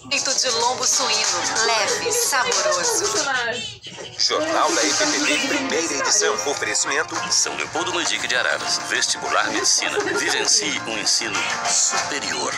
Peito de lombo suíno, leve, saboroso. Jornal da EPTB, primeira edição. Oferecimento São Leopoldo Mandique de Araras. Vestibular Medicina. Vivencie um ensino superior.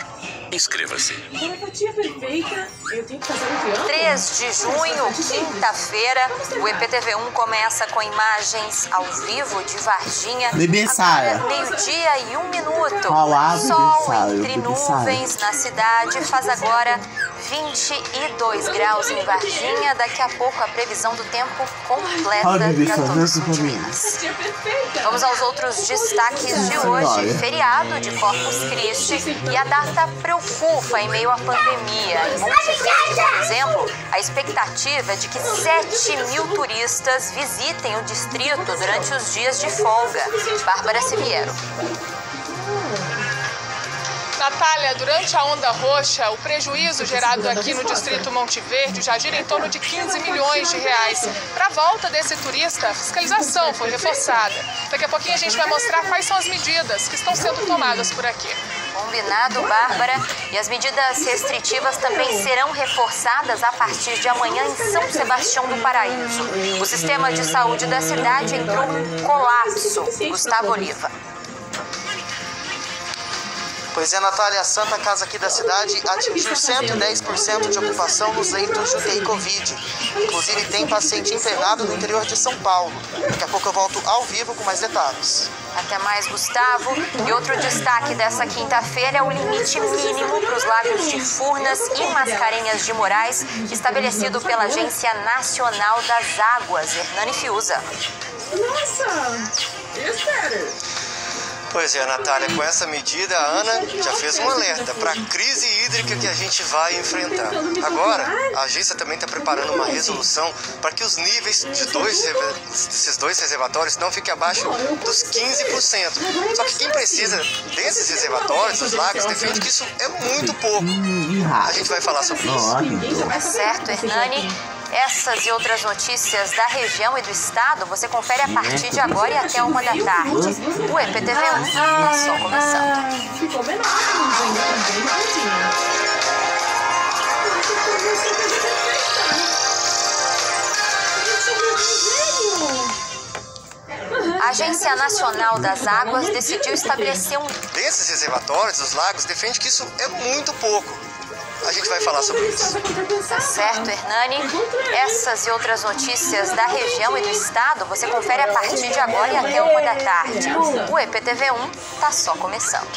Inscreva-se. 3 de junho, quinta-feira, o EPTV1 começa com imagens ao vivo de Varginha. Bebê Sara. Meio-dia e 1 minuto. Olá, Bebê Sol Sara, entre Bebê nuvens na cidade. Faz agora 22 graus em Varginha. Daqui a pouco a previsão do tempo completa para todo o sul de Minas. Vamos aos outros destaques de hoje. Feriado de Corpus Christi e a data preocupa em meio à pandemia. Em Monte Verde, por exemplo, a expectativa é de que 7.000 turistas visitem o distrito durante os dias de folga. Bárbara Siviero. Natália, durante a onda roxa, o prejuízo gerado aqui no distrito Monte Verde já gira em torno de 15 milhões de reais. Para a volta desse turista, a fiscalização foi reforçada. Daqui a pouquinho a gente vai mostrar quais são as medidas que estão sendo tomadas por aqui. Combinado, Bárbara. E as medidas restritivas também serão reforçadas a partir de amanhã em São Sebastião do Paraíso. O sistema de saúde da cidade entrou em colapso. Gustavo Oliva. Pois é, Natália, a Santa Casa aqui da cidade atingiu 110% de ocupação nos leitos de UTI Covid. Inclusive tem paciente internado no interior de São Paulo. Daqui a pouco eu volto ao vivo com mais detalhes. Até mais, Gustavo. E outro destaque dessa quinta-feira é o limite mínimo para os lagos de Furnas e Mascarenhas de Moraes, estabelecido pela Agência Nacional das Águas. Hernani Fiuza. Pois é, Natália, com essa medida a Ana já fez um alerta para a crise hídrica que a gente vai enfrentar. Agora, a agência também está preparando uma resolução para que os níveis de desses dois reservatórios não fiquem abaixo dos 15%. Só que quem precisa desses reservatórios, dos lagos, defende que isso é muito pouco. A gente vai falar sobre isso. É certo, Hernani. Essas e outras notícias da região e do estado você confere a partir de agora e até 1 da tarde. O EPTV1 está só começando. Ficou menor, bem curtinho. A Agência Nacional das Águas decidiu estabelecer Desses reservatórios, dos lagos, defende que isso é muito pouco. A gente vai falar sobre isso. Tá certo, Hernani. Essas e outras notícias da região e do estado você confere a partir de agora e até 1 da tarde. O EPTV1 tá só começando.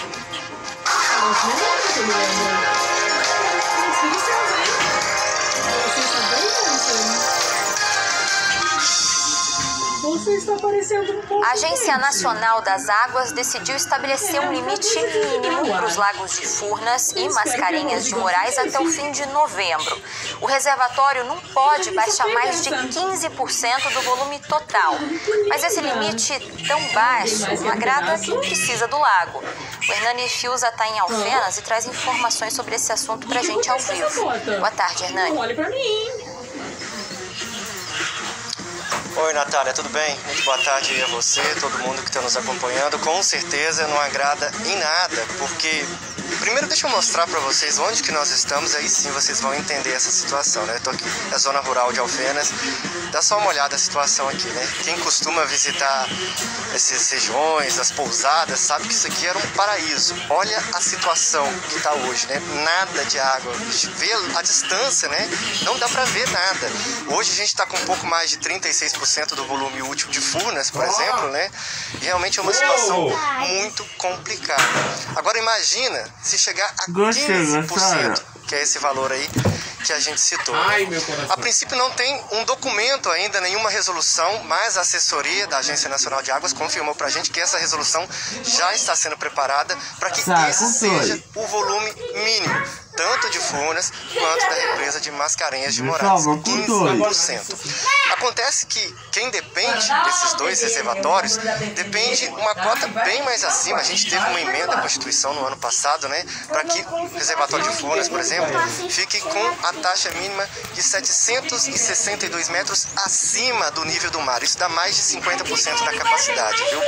Você está parecendo um pouco... A Agência Nacional das Águas decidiu estabelecer um limite mínimo para os lagos de Furnas e Mascarenhas de Moraes até o fim de novembro. O reservatório não pode baixar mais de 15% do volume total. Mas esse limite tão baixo não agrada quem precisa do lago. O Hernani Fiuza está em Alfenas e traz informações sobre esse assunto para a gente ao vivo. Boa tarde, Hernani. Olhe para mim. Oi, Natália, tudo bem? Muito boa tarde aí a você, todo mundo que está nos acompanhando. Com certeza não agrada em nada, porque... Primeiro deixa eu mostrar para vocês onde que nós estamos, aí sim vocês vão entender essa situação, né? Eu tô aqui na zona rural de Alfenas. Dá só uma olhada na situação aqui, né? Quem costuma visitar essas regiões, as pousadas, sabe que isso aqui era um paraíso. Olha a situação que está hoje, né? Nada de água. Vê a distância, né? Não dá para ver nada. Hoje a gente está com um pouco mais de 36% do volume útil de Furnas, por exemplo, né? E realmente é uma situação muito complicada. Agora imagina se chegar a 15%, que é esse valor aí que a gente citou. A princípio não tem um documento ainda, nenhuma resolução, mas a assessoria da Agência Nacional de Águas confirmou pra gente que essa resolução já está sendo preparada para que esse seja o volume mínimo, tanto de Furnas quanto da represa de Mascarenhas de Moraes, 15%. Acontece que quem depende desses dois reservatórios depende uma cota bem mais acima. A gente teve uma emenda à Constituição no ano passado, né, para que o reservatório de Furnas, por exemplo, fique com a taxa mínima de 762 metros acima do nível do mar. Isso dá mais de 50% da capacidade, viu?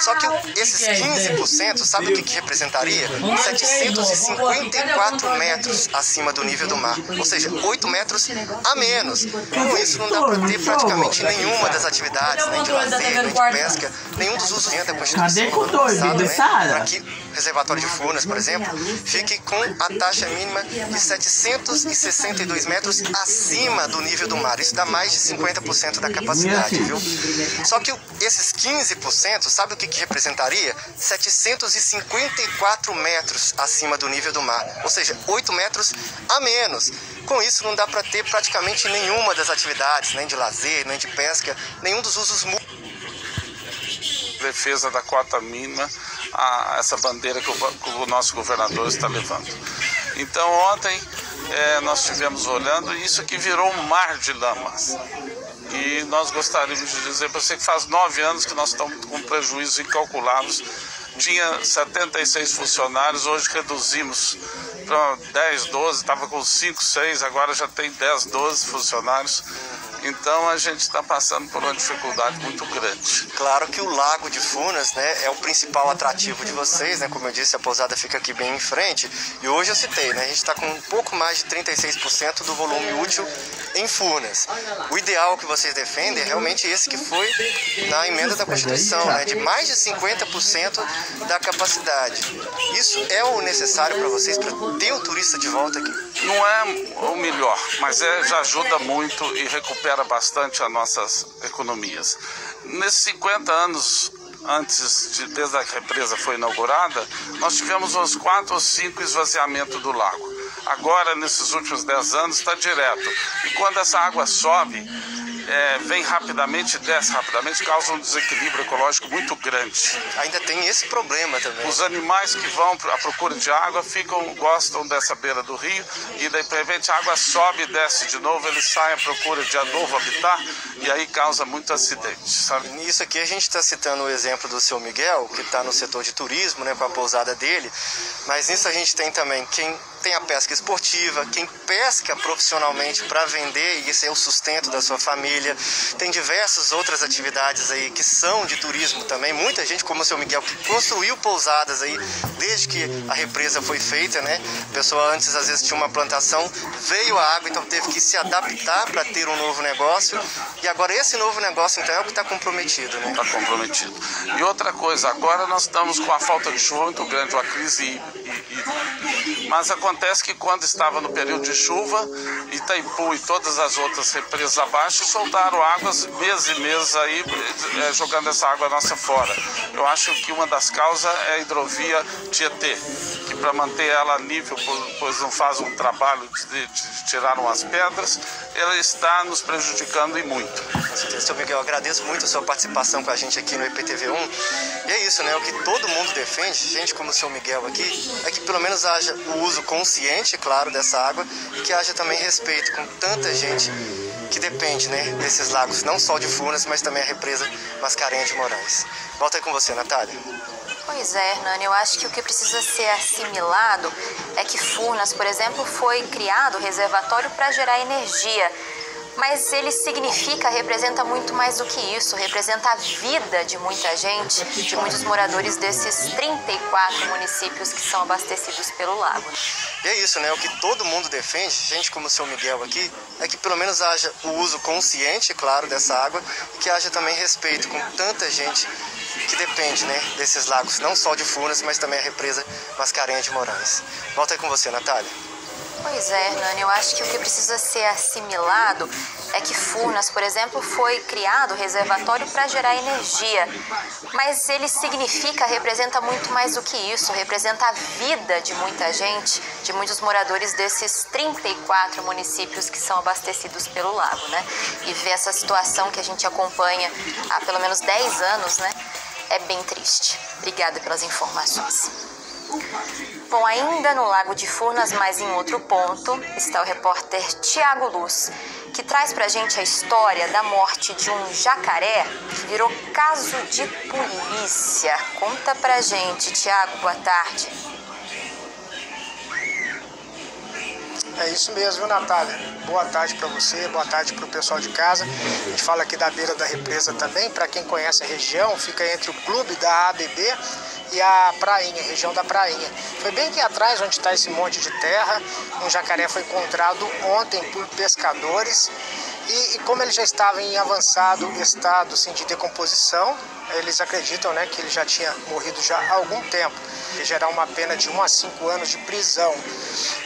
Só que esses 15%, sabe o que representaria? 754 metros metros acima do nível do mar, ou seja, 8 metros a menos. Com isso não dá para ter praticamente nenhuma das atividades, nem de lazer, nem de pesca, nenhum dos usos da Constituição do ano passado, para que o reservatório de Furnas, por exemplo, fique com a taxa mínima de 762 metros acima do nível do mar. Isso dá mais de 50% da capacidade, viu? Só que esses 15%, sabe o que representaria? 754 metros acima do nível do mar, ou seja, 8 metros a menos. Com isso não dá para ter praticamente nenhuma das atividades, nem de lazer, nem de pesca, nenhum dos usos defesa da cota mínima, essa bandeira que o nosso governador está levando. Então ontem nós estivemos olhando e isso aqui virou um mar de lamas. E nós gostaríamos de dizer para você que faz 9 anos que nós estamos com prejuízos incalculáveis. Tinha 76 funcionários, hoje reduzimos para 10, 12, estava com 5, 6, agora já tem 10, 12 funcionários. Então a gente está passando por uma dificuldade muito grande. Claro que o Lago de Furnas, né, é o principal atrativo de vocês, né? Como eu disse, a pousada fica aqui bem em frente. E hoje eu citei, né, a gente está com um pouco mais de 36% do volume útil em Furnas. O ideal que vocês defendem é realmente esse que foi na emenda da Constituição, né, de mais de 50% da capacidade. Isso é o necessário para vocês, para ter o turista de volta aqui? Não é o melhor, mas já ajuda muito e recupera bastante as nossas economias. Nesses 50 anos desde a represa foi inaugurada, nós tivemos uns 4 ou 5 esvaziamentos do lago. Agora, nesses últimos 10 anos, está direto. E quando essa água sobe, vem rapidamente, desce rapidamente, causa um desequilíbrio ecológico muito grande. Ainda tem esse problema também. Os animais que vão à procura de água gostam dessa beira do rio e de repente a água sobe e desce de novo, eles saem à procura de novo habitat e aí causa muito acidente, sabe? Nisso aqui a gente está citando o exemplo do seu Miguel, que está no setor de turismo, né, com a pousada dele, mas nisso a gente tem também quem tem a pesca esportiva, quem pesca profissionalmente para vender e esse é o sustento da sua família. Tem diversas outras atividades aí que são de turismo também. Muita gente, como o seu Miguel, que construiu pousadas aí desde que a represa foi feita, né? A pessoa antes às vezes tinha uma plantação, veio a água, então teve que se adaptar para ter um novo negócio. E agora esse novo negócio então é o que está comprometido, né? Está comprometido. E outra coisa, agora nós estamos com a falta de chuva muito grande, uma crise mas acontece que quando estava no período de chuva, Itaipu e todas as outras represas abaixo soltaram águas meses e meses aí, jogando essa água nossa fora. Eu acho que uma das causas é a hidrovia Tietê, que para manter ela a nível, pois não faz um trabalho de tirar umas pedras, ela está nos prejudicando e muito. Com certeza, seu Miguel, eu agradeço muito a sua participação com a gente aqui no IPTV1. E é isso, né? O que todo mundo defende, gente como o seu Miguel aqui, é que pelo menos haja o uso consciente, claro, dessa água e que haja também respeito com tanta gente que depende, né, desses lagos, não só de Furnas, mas também a represa Mascarenhas de Moraes. Volta aí com você, Natália. Pois é, Hernani, eu acho que o que precisa ser assimilado é que Furnas, por exemplo, foi criado o reservatório para gerar energia. Mas ele representa muito mais do que isso, representa a vida de muita gente, de muitos moradores desses 34 municípios que são abastecidos pelo lago. E é isso, né? O que todo mundo defende, gente como o seu Miguel aqui, é que pelo menos haja o uso consciente, claro, dessa água e que haja também respeito com tanta gente que depende, né, desses lagos, não só de Furnas, mas também a represa Mascarenhas de Moraes. Volta aí com você, Natália. Pois é, Hernani, eu acho que o que precisa ser assimilado é que Furnas, por exemplo, foi criado o reservatório para gerar energia. Mas ele representa muito mais do que isso, representa a vida de muita gente, de muitos moradores desses 34 municípios que são abastecidos pelo lago, né? E ver essa situação que a gente acompanha há pelo menos 10 anos, né? É bem triste. Obrigada pelas informações. Bom, ainda no Lago de Furnas, mas em outro ponto, está o repórter Tiago Luz, que traz pra gente a história da morte de um jacaré que virou caso de polícia. Conta pra gente, Tiago, boa tarde. É isso mesmo, viu, Natália? Boa tarde para você, boa tarde para o pessoal de casa. A gente fala aqui da beira da represa também, para quem conhece a região, fica entre o clube da ABB e a Prainha, região da Prainha. Foi bem aqui atrás, onde está esse monte de terra. Um jacaré foi encontrado ontem por pescadores e como ele já estava em avançado estado assim, de decomposição, eles acreditam, né, que ele já tinha morrido já há algum tempo, que gerar uma pena de 1 a 5 anos de prisão.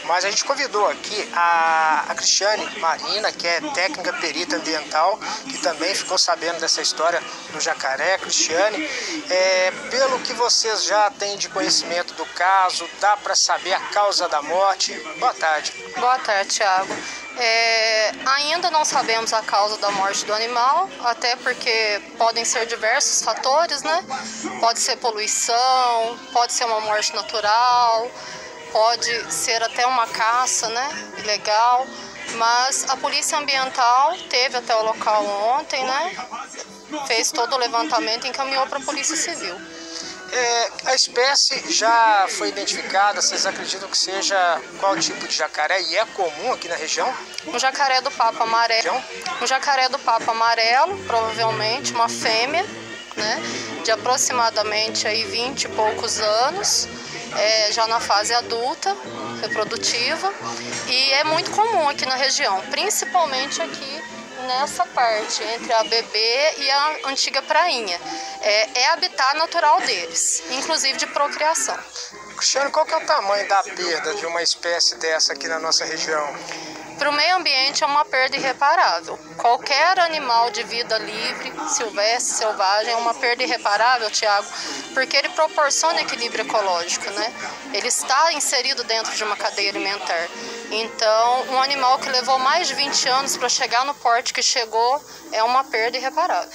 Mas a gente convidou aqui a Cristiane Marina, que é técnica perita ambiental, que também ficou sabendo dessa história do jacaré. Cristiane, pelo que vocês já têm de conhecimento do caso, dá para saber a causa da morte? Boa tarde. Boa tarde, Thiago. Ainda não sabemos a causa da morte do animal, até porque podem ser diversos fatores, né? Pode ser poluição, pode ser uma morte natural, pode ser até uma caça, né? Ilegal. Mas a Polícia Ambiental teve até o local ontem, né? Fez todo o levantamento e encaminhou para a Polícia Civil. A espécie já foi identificada, vocês acreditam que seja qual tipo de jacaré? E é comum aqui na região? Um jacaré do papo amarelo. Um jacaré do papo amarelo, provavelmente uma fêmea, né? De aproximadamente aí 20 e poucos anos, já na fase adulta, reprodutiva. E é muito comum aqui na região, principalmente aqui nessa parte, entre a bebê e a antiga prainha. É habitat natural deles, inclusive de procriação. Cristiano, qual que é o tamanho da perda de uma espécie dessa aqui na nossa região? Para o meio ambiente é uma perda irreparável. Qualquer animal de vida livre, silvestre, selvagem, é uma perda irreparável, Tiago, porque ele proporciona equilíbrio ecológico, né? Ele está inserido dentro de uma cadeia alimentar. Então, um animal que levou mais de 20 anos para chegar no porte que chegou é uma perda irreparável.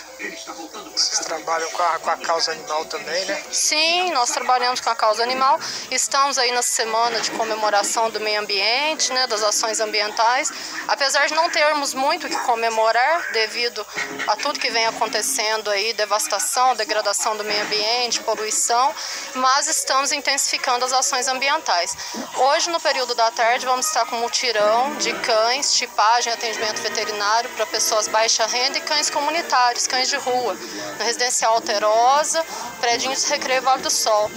Vocês trabalham com a causa animal também, né? Sim, nós trabalhamos com a causa animal. Estamos aí na semana de comemoração do meio ambiente, né, das ações ambientais. Apesar de não termos muito o que comemorar devido a tudo que vem acontecendo aí, devastação, degradação do meio ambiente, poluição, mas estamos intensificando as ações ambientais. Hoje, no período da tarde, vamos estar com mutirão de cães, chipagem, atendimento veterinário para pessoas baixa renda e cães comunitários, cães de rua, na Residencial Alterosa, prédio de Recreio Vale do Sol.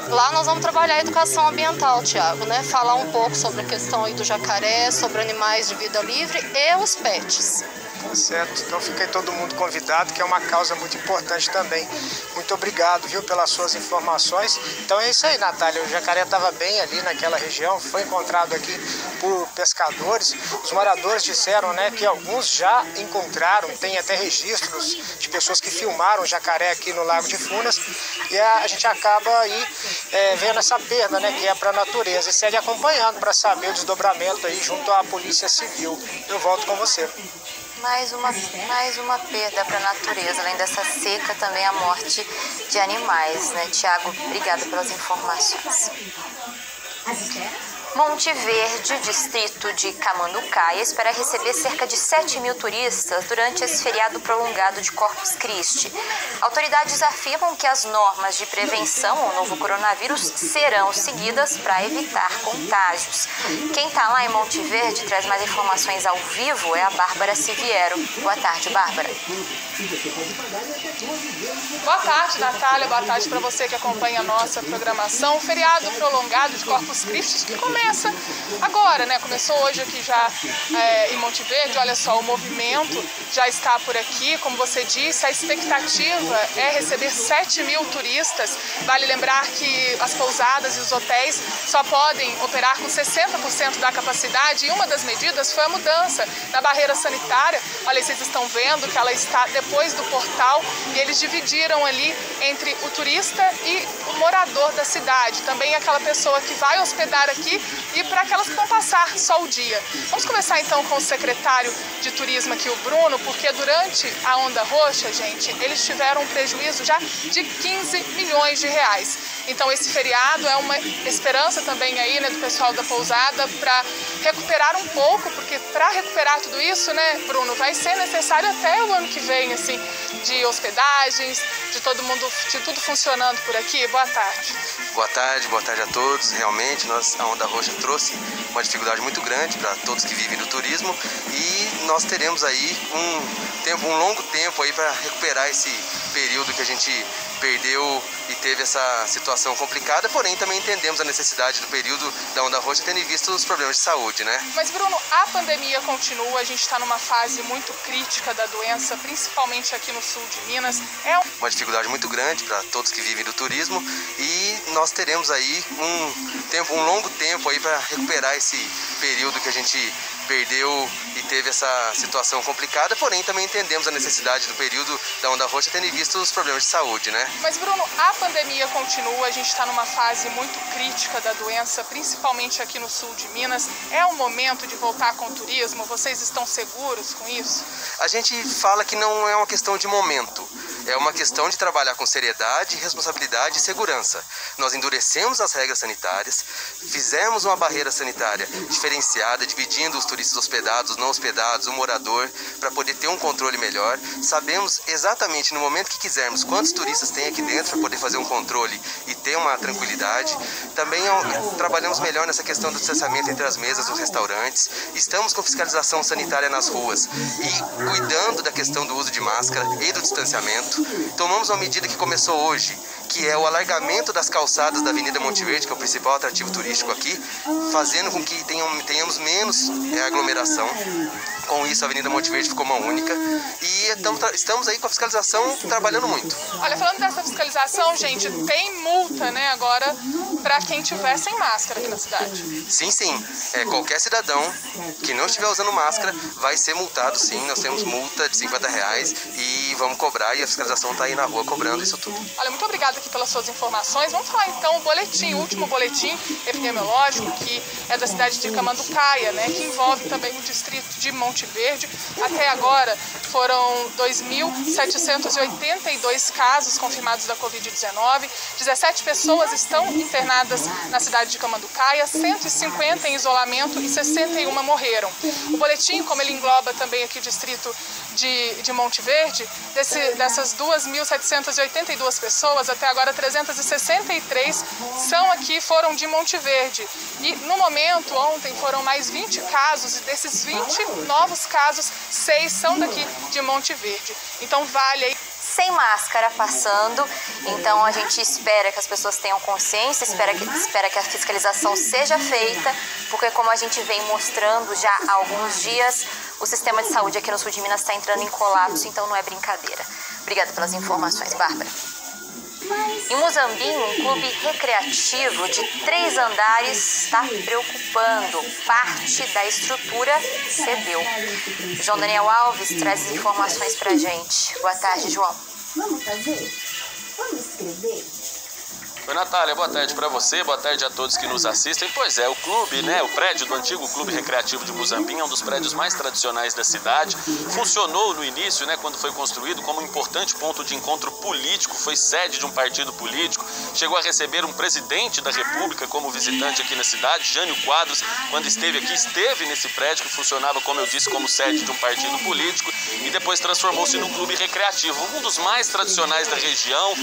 Lá nós vamos trabalhar a educação ambiental, Tiago, né? Falar um pouco sobre a questão aí do jacaré, sobre animais de vida livre e os pets. Tá certo, então fica aí todo mundo convidado, que é uma causa muito importante também. Muito obrigado, viu, pelas suas informações. Então é isso aí, Natália, o jacaré estava bem ali naquela região, foi encontrado aqui por pescadores. Os moradores disseram, né, que alguns já encontraram, tem até registros de pessoas que filmaram o jacaré aqui no Lago de Funas, e a gente acaba aí vendo essa perda, né, que é para a natureza, e segue acompanhando para saber o desdobramento aí junto à Polícia Civil. Eu volto com você. Mais uma perda para a natureza, além dessa seca, também a morte de animais, né, Tiago? Obrigada pelas informações. Monte Verde, distrito de Camanducaia, espera receber cerca de 7 mil turistas durante esse feriado prolongado de Corpus Christi. Autoridades afirmam que as normas de prevenção ao novo coronavírus serão seguidas para evitar contágios. Quem está lá em Monte Verde traz mais informações ao vivo é a Bárbara Siviero. Boa tarde, Bárbara. Boa tarde, Natália. Boa tarde para você que acompanha a nossa programação. O feriado prolongado de Corpus Christi que começa agora, né? Começou hoje aqui já em Monte Verde. Olha só, o movimento já está por aqui. Como você disse, a expectativa é receber 7 mil turistas. Vale lembrar que as pousadas e os hotéis só podem operar com 60% da capacidade, e uma das medidas foi a mudança na barreira sanitária. Olha, vocês estão vendo que ela está depois do portal, e eles dividiram ali entre o turista e o morador da cidade, também aquela pessoa que vai hospedar aqui e para aquelas que vão passar só o dia. Vamos começar então com o secretário de turismo aqui, o Bruno, porque durante a Onda Roxa, gente, eles tiveram um prejuízo já de 15 milhões de reais. Então esse feriado é uma esperança também aí, né, do pessoal da pousada para recuperar um pouco, porque para recuperar tudo isso, né, Bruno, vai ser necessário até o ano que vem, assim, de hospedagens, de todo mundo, de tudo funcionando por aqui. Boa tarde. Boa tarde a todos. Realmente, a Onda Roxa trouxe uma dificuldade muito grande para todos que vivem do turismo, e nós teremos aí um longo tempo aí para recuperar esse período que a gente perdeu e teve essa situação complicada, porém também entendemos a necessidade do período da onda roxa, tendo em vista os problemas de saúde, né? Mas, Bruno, a pandemia continua, a gente está numa fase muito crítica da doença, principalmente aqui no sul de Minas. É uma dificuldade muito grande para todos que vivem do turismo e nós teremos aí um longo tempo aí para recuperar esse período que a gente perdeu e teve essa situação complicada, porém também entendemos a necessidade do período da onda roxa, tendo em vista os problemas de saúde, né? Mas, Bruno, a pandemia continua, a gente está numa fase muito crítica da doença, principalmente aqui no sul de Minas. É o momento de voltar com o turismo? Vocês estão seguros com isso? A gente fala que não é uma questão de momento. É uma questão de trabalhar com seriedade, responsabilidade e segurança. Nós endurecemos as regras sanitárias, fizemos uma barreira sanitária diferenciada, dividindo os turistas hospedados, não hospedados, o morador, para poder ter um controle melhor. Sabemos exatamente no momento que quisermos quantos turistas tem aqui dentro para poder fazer um controle e ter uma tranquilidade. Também trabalhamos melhor nessa questão do distanciamento entre as mesas nos restaurantes. Estamos com fiscalização sanitária nas ruas e cuidando da questão do uso de máscara e do distanciamento. Tomamos uma medida que começou hoje, que é o alargamento das calçadas da Avenida Monte Verde, que é o principal atrativo turístico aqui, fazendo com que tenhamos menos aglomeração. Com isso, a Avenida Monte Verde ficou uma única e estamos aí com a fiscalização trabalhando muito. Olha, falando dessa fiscalização, gente, tem multa, né, agora para quem tiver sem máscara aqui na cidade. Sim, sim. Qualquer cidadão que não estiver usando máscara vai ser multado, sim. Nós temos multa de R$50 e vamos cobrar e a fiscalização está aí na rua cobrando isso tudo. Olha, muito obrigada aqui pelas suas informações. Vamos falar então o último boletim epidemiológico, que é da cidade de Camanducaia, né, que envolve também o distrito de Monte Verde. Até agora foram 2.782 casos confirmados da Covid-19, 17 pessoas estão internadas na cidade de Camanducaia, 150 em isolamento e 61 morreram. O boletim, como ele engloba também aqui o distrito de Monte Verde, dessas 2.782 pessoas, até agora 363 foram de Monte Verde. E no momento, ontem, foram mais 20 casos e desses 20 novos casos, 6 são daqui de Monte Verde. Então vale aí. Sem máscara passando, então a gente espera que as pessoas tenham consciência, espera que a fiscalização seja feita, porque como a gente vem mostrando já há alguns dias, o sistema de saúde aqui no sul de Minas está entrando em colapso, então não é brincadeira. Obrigada pelas informações, Bárbara. Em Muzambinho, um clube recreativo de 3 andares está preocupando. Parte da estrutura cedeu. João Daniel Alves traz as informações pra gente. Boa tarde, João. Vamos fazer? Vamos escrever? Oi, Natália, boa tarde para você, boa tarde a todos que nos assistem. Pois é, o clube, né, o prédio do antigo Clube Recreativo de Muzambinho é um dos prédios mais tradicionais da cidade. Funcionou no início, né, quando foi construído, como um importante ponto de encontro político, foi sede de um partido político, chegou a receber um presidente da República como visitante aqui na cidade, Jânio Quadros, quando esteve nesse prédio que funcionava, como eu disse, como sede de um partido político e depois transformou-se no Clube Recreativo, um dos mais tradicionais da região,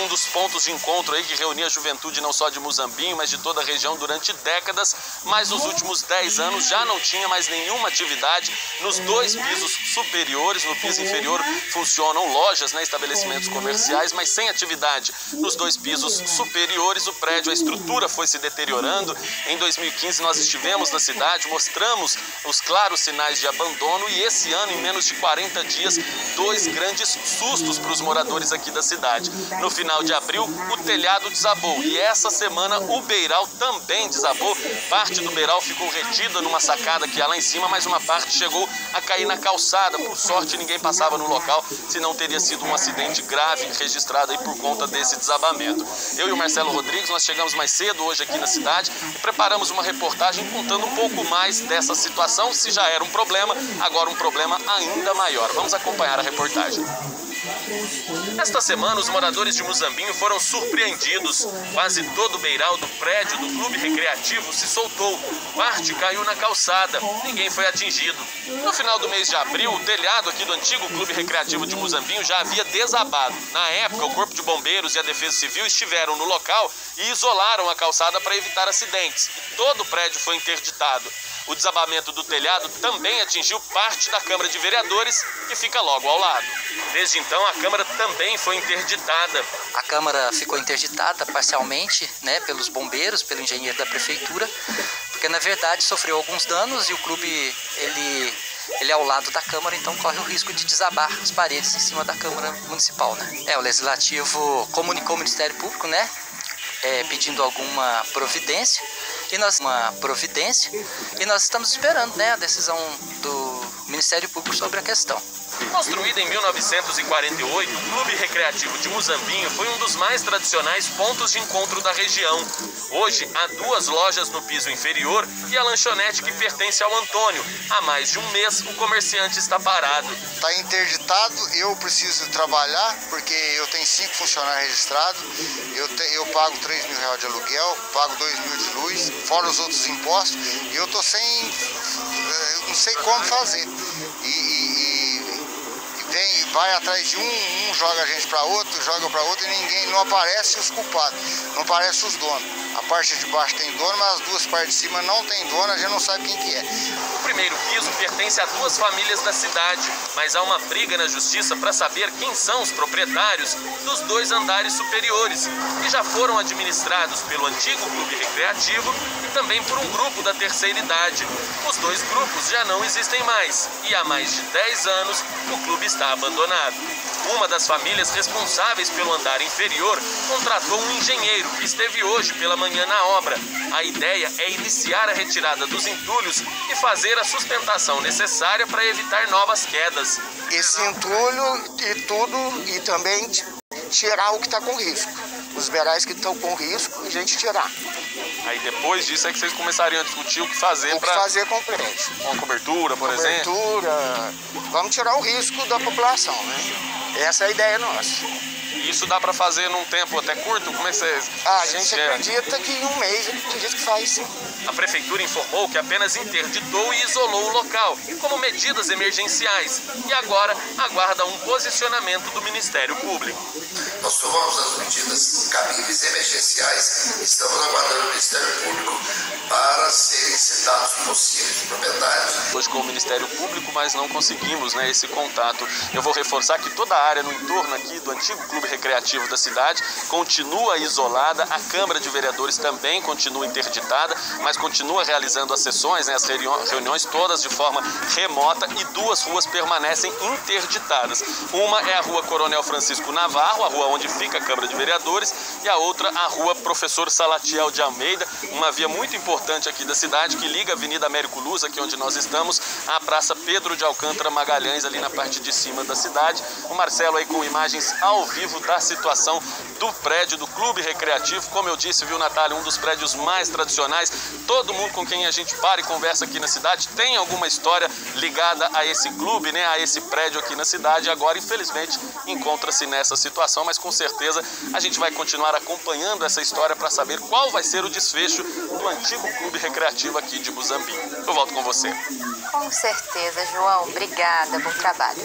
um dos pontos de encontro aí que reuniu a juventude não só de Muzambinho, mas de toda a região durante décadas, mas nos últimos 10 anos já não tinha mais nenhuma atividade nos 2 pisos superiores. No piso inferior funcionam lojas, né, estabelecimentos comerciais, mas sem atividade nos 2 pisos superiores. O prédio, a estrutura foi se deteriorando. Em 2015 nós estivemos na cidade, mostramos os claros sinais de abandono e esse ano, em menos de 40 dias, 2 grandes sustos para os moradores aqui da cidade. No final de abril, o telhado desabou e essa semana o beiral também desabou. Parte do beiral ficou retida numa sacada que há lá em cima, mas uma parte chegou a cair na calçada. Por sorte, ninguém passava no local, senão teria sido um acidente grave registrado aí por conta desse desabamento. Eu e o Marcelo Rodrigues, nós chegamos mais cedo hoje aqui na cidade e preparamos uma reportagem contando um pouco mais dessa situação. Se já era um problema, agora um problema ainda maior. Vamos acompanhar a reportagem. Esta semana, os moradores de Muzambinho foram surpreendidos. Quase todo o beiral do prédio do Clube Recreativo se soltou. Parte caiu na calçada. Ninguém foi atingido. No final do mês de abril, o telhado aqui do antigo Clube Recreativo de Muzambinho já havia desabado. Na época, o Corpo de Bombeiros e a Defesa Civil estiveram no local e isolaram a calçada para evitar acidentes. E todo o prédio foi interditado. O desabamento do telhado também atingiu parte da Câmara de Vereadores, que fica logo ao lado. Desde então, então, a Câmara também foi interditada. A Câmara ficou interditada parcialmente, né, pelos bombeiros, pelo engenheiro da Prefeitura, porque na verdade sofreu alguns danos e o clube ele é ao lado da Câmara, então corre o risco de desabar as paredes em cima da Câmara Municipal, né? O Legislativo comunicou ao Ministério Público, né, pedindo alguma providência, e nós estamos esperando, né, a decisão do Ministério Público sobre a questão. Construído em 1948, o Clube Recreativo de Muzambinho foi um dos mais tradicionais pontos de encontro da região. Hoje, há 2 lojas no piso inferior e a lanchonete que pertence ao Antônio. Há mais de um mês, o comerciante está parado. Está interditado, eu preciso trabalhar, porque eu tenho 5 funcionários registrados, eu pago R$3.000 de aluguel, pago R$2.000 de luz, fora os outros impostos, e eu estou sem, não sei como fazer. Vai atrás de um joga a gente para outro, joga para outro, e ninguém, não aparece os culpados, não aparece os donos. A parte de baixo tem dono, mas as 2 partes de cima não tem dono, a gente não sabe quem que é. O primeiro piso pertence a 2 famílias da cidade, mas há uma briga na justiça para saber quem são os proprietários dos 2 andares superiores, que já foram administrados pelo antigo clube recreativo e também por um grupo da terceira idade. Os 2 grupos já não existem mais e há mais de 10 anos o clube está abandonado. Uma das famílias responsáveis pelo andar inferior contratou um engenheiro que esteve hoje pela manhã na obra. A ideia é iniciar a retirada dos entulhos e fazer a sustentação necessária para evitar novas quedas. Esse entulho e tudo, e também tirar o que está com risco. Os berais que estão com risco, a gente tirar. Aí depois disso é que vocês começariam a discutir o que fazer para... fazer com o prédio. Uma cobertura, por exemplo? Cobertura, vamos tirar o risco da população, né? Essa é a ideia nossa. E isso dá para fazer num tempo até curto? Como é que vocês... A gente acredita que em um mês, acredita que faz sim. A Prefeitura informou que apenas interditou e isolou o local, como medidas emergenciais, e agora aguarda um posicionamento do Ministério Público. Nós tomamos as medidas cabíveis emergenciais e estamos aguardando o Ministério Público para serem citados possíveis proprietários. Hoje com o Ministério Público, mas não conseguimos, né, esse contato. Eu vou reforçar que toda a área no entorno aqui do antigo clube recreativo da cidade continua isolada, a Câmara de Vereadores também continua interditada, mas continua realizando as sessões, né, as reuniões todas de forma remota, e 2 ruas permanecem interditadas. Uma é a Rua Coronel Francisco Navarro, a rua onde fica a Câmara de Vereadores, e a outra a Rua Professor Salatiel de Almeida, uma via muito importante aqui da cidade que liga a Avenida Américo Luz, aqui onde nós estamos, à Praça Pedro de Alcântara Magalhães, ali na parte de cima da cidade. O Marcelo aí com imagens ao vivo da situação do prédio do Clube Recreativo. Como eu disse, viu, Natália, um dos prédios mais tradicionais. Todo mundo com quem a gente para e conversa aqui na cidade tem alguma história ligada a esse clube, né, a esse prédio aqui na cidade. Agora, infelizmente, encontra-se nessa situação, mas com certeza a gente vai continuar acompanhando essa história para saber qual vai ser o desfecho do antigo Clube Recreativo aqui de Muzambinho. Eu volto com você. Com certeza, João. Obrigada. Bom trabalho.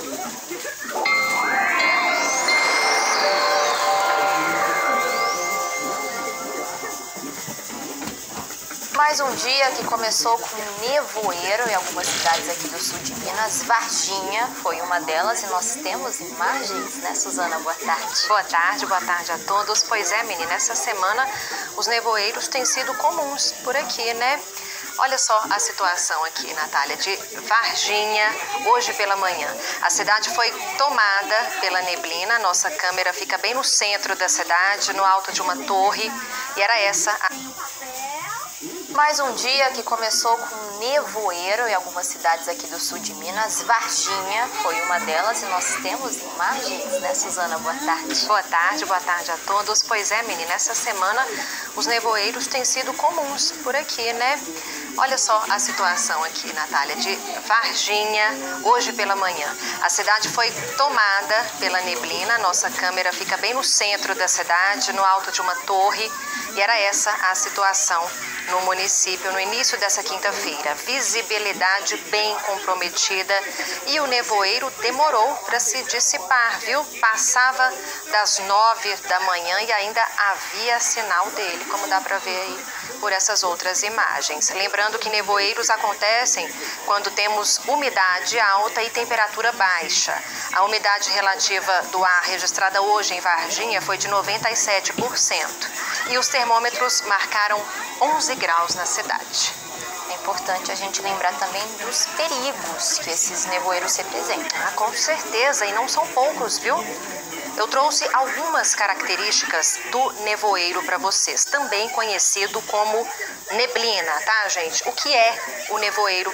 Mais um dia que começou com nevoeiro em algumas cidades aqui do sul de Minas. Varginha foi uma delas e nós temos imagens, né, Suzana? Boa tarde. Boa tarde a todos. Pois é, menina, essa semana os nevoeiros têm sido comuns por aqui, né? Olha só a situação aqui, Natália, de Varginha, hoje pela manhã. A cidade foi tomada pela neblina, nossa câmera fica bem no centro da cidade, no alto de uma torre, e era essa Mais um dia que começou com nevoeiro em algumas cidades aqui do sul de Minas. Varginha foi uma delas e nós temos imagens, né, Suzana? Boa tarde. Boa tarde a todos. Pois é, menina, essa semana os nevoeiros têm sido comuns por aqui, né? Olha só a situação aqui, Natália, de Varginha, hoje pela manhã. A cidade foi tomada pela neblina, nossa câmera fica bem no centro da cidade, no alto de uma torre, e era essa a situação no município no início dessa quinta-feira. Visibilidade bem comprometida e o nevoeiro demorou para se dissipar, viu? Passava das 9 da manhã e ainda havia sinal dele, como dá para ver aí por essas outras imagens. Lembrando Lembrando que nevoeiros acontecem quando temos umidade alta e temperatura baixa. A umidade relativa do ar registrada hoje em Varginha foi de 97% e os termômetros marcaram 11 graus na cidade. É importante a gente lembrar também dos perigos que esses nevoeiros representam. Com certeza, e não são poucos, viu? Eu trouxe algumas características do nevoeiro para vocês, também conhecido como neblina, tá, gente? O que é o nevoeiro?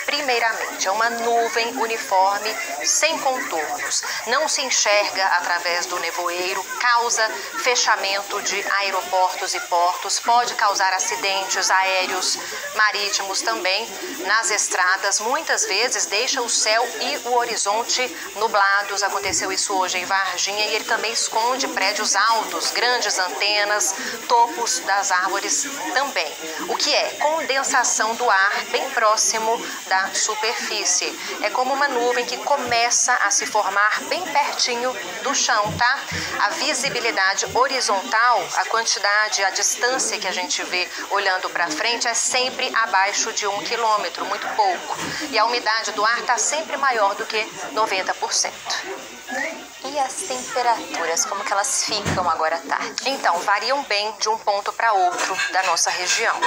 Primeiramente, é uma nuvem uniforme sem contornos. Não se enxerga através do nevoeiro, causa fechamento de aeroportos e portos, pode causar acidentes aéreos, marítimos também, nas estradas. Muitas vezes deixa o céu e o horizonte nublados. Aconteceu isso hoje em Varginha, e ele também esconde prédios altos, grandes antenas, topos das árvores também. O que é? Condensação do ar bem próximo da superfície. É como uma nuvem que começa a se formar bem pertinho do chão, tá? A visibilidade horizontal, a quantidade, a distância que a gente vê olhando para frente é sempre abaixo de 1 quilômetro, muito pouco. E a umidade do ar está sempre maior do que 90%. E as temperaturas, como que elas ficam agora à tarde? Então, variam bem de um ponto para outro da nossa região.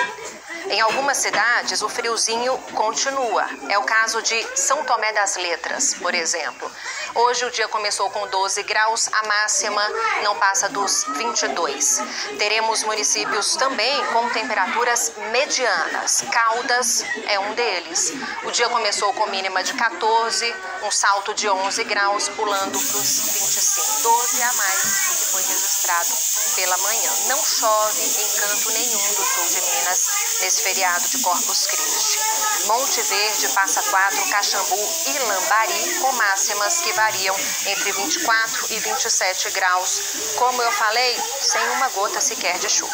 Em algumas cidades, o friozinho continua. É o caso de São Tomé das Letras, por exemplo. Hoje o dia começou com 12 graus, a máxima não passa dos 22. Teremos municípios também com temperaturas medianas. Caldas é um deles. O dia começou com mínima de 14, um salto de 11 graus, pulando para os 25, 12 a mais do que foi registrado pela manhã. Não chove em canto nenhum do sul de Minas nesse feriado de Corpus Christi. Monte Verde, Passa Quatro, Caxambu e Lambari, com máximas que variam entre 24 e 27 graus. Como eu falei, sem uma gota sequer de chuva.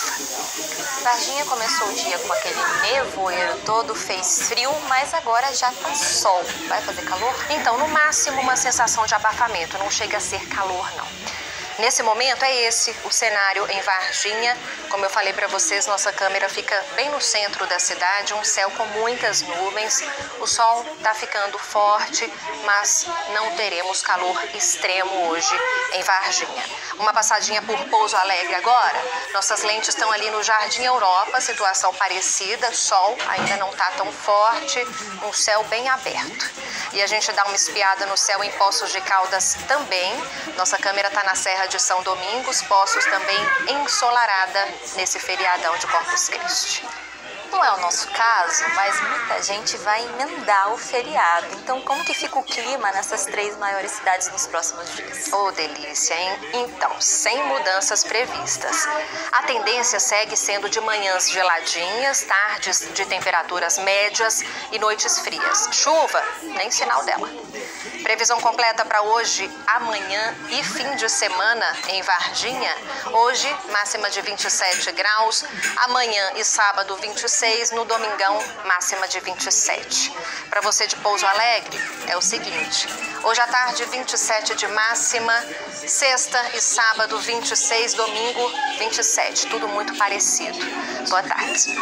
Varginha começou o dia com aquele nevoeiro todo, fez frio, mas agora já tá sol. Vai fazer calor? Então, no máximo, uma sensação de abafamento, não chega a ser calor, não. Nesse momento é esse o cenário em Varginha. Como eu falei para vocês, nossa câmera fica bem no centro da cidade, um céu com muitas nuvens. O sol está ficando forte, mas não teremos calor extremo hoje em Varginha. Uma passadinha por Pouso Alegre agora. Nossas lentes estão ali no Jardim Europa, situação parecida, sol ainda não está tão forte, um céu bem aberto. E a gente dá uma espiada no céu em Poços de Caldas também. Nossa câmera está na Serra de São Domingos, Poços também ensolarada nesse feriadão de Corpus Christi. Não é o nosso caso, mas muita gente vai emendar o feriado. Então, como que fica o clima nessas 3 maiores cidades nos próximos dias? Oh, delícia, hein? Então, sem mudanças previstas. A tendência segue sendo de manhãs geladinhas, tardes de temperaturas médias e noites frias. Chuva, nem sinal dela. Previsão completa para hoje, amanhã e fim de semana em Varginha. Hoje, máxima de 27 graus. Amanhã e sábado, 26. No domingão, máxima de 27. Para você de Pouso Alegre, é o seguinte. Hoje à tarde, 27 de máxima. Sexta e sábado, 26. Domingo, 27. Tudo muito parecido. Boa tarde.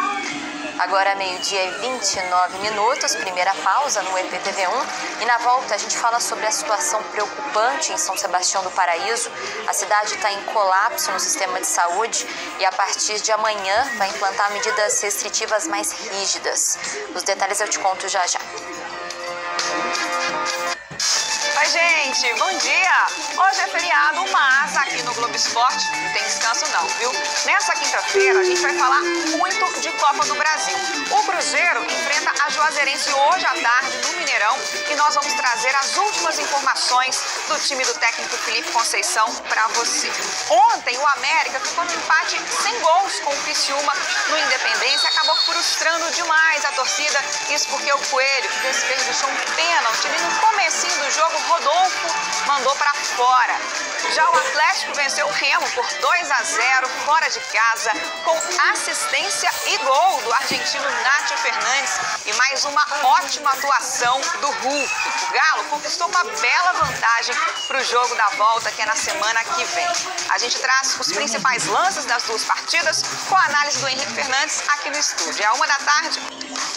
Agora, meio-dia e 29 minutos, primeira pausa no EPTV1. E na volta a gente fala sobre a situação preocupante em São Sebastião do Paraíso. A cidade está em colapso no sistema de saúde e a partir de amanhã vai implantar medidas restritivas mais rígidas. Os detalhes eu te conto já já. Oi, gente, bom dia! Hoje é feriado, mas aqui no Globo Esporte não tem descanso não, viu? Nessa quinta-feira a gente vai falar muito de Copa do Brasil. O Cruzeiro enfrenta a Juazeirense hoje à tarde no Mineirão e nós vamos trazer as últimas informações do time do técnico Felipe Conceição para você. Ontem o América ficou no empate sem gols com o Criciúma no Independência, acabou frustrando demais a torcida, isso porque o Coelho desperdiçou um pênalti ali no comecinho do jogo. Rodolfo mandou para fora. Já o Atlético venceu o Remo por 2-0 fora de casa, com assistência e gol do argentino Nátio Fernandes e mais uma ótima atuação do Hulk. O Galo conquistou uma bela vantagem para o jogo da volta, que é na semana que vem. A gente traz os principais lances das duas partidas com a análise do Henrique Fernandes aqui no estúdio. É 1 da tarde.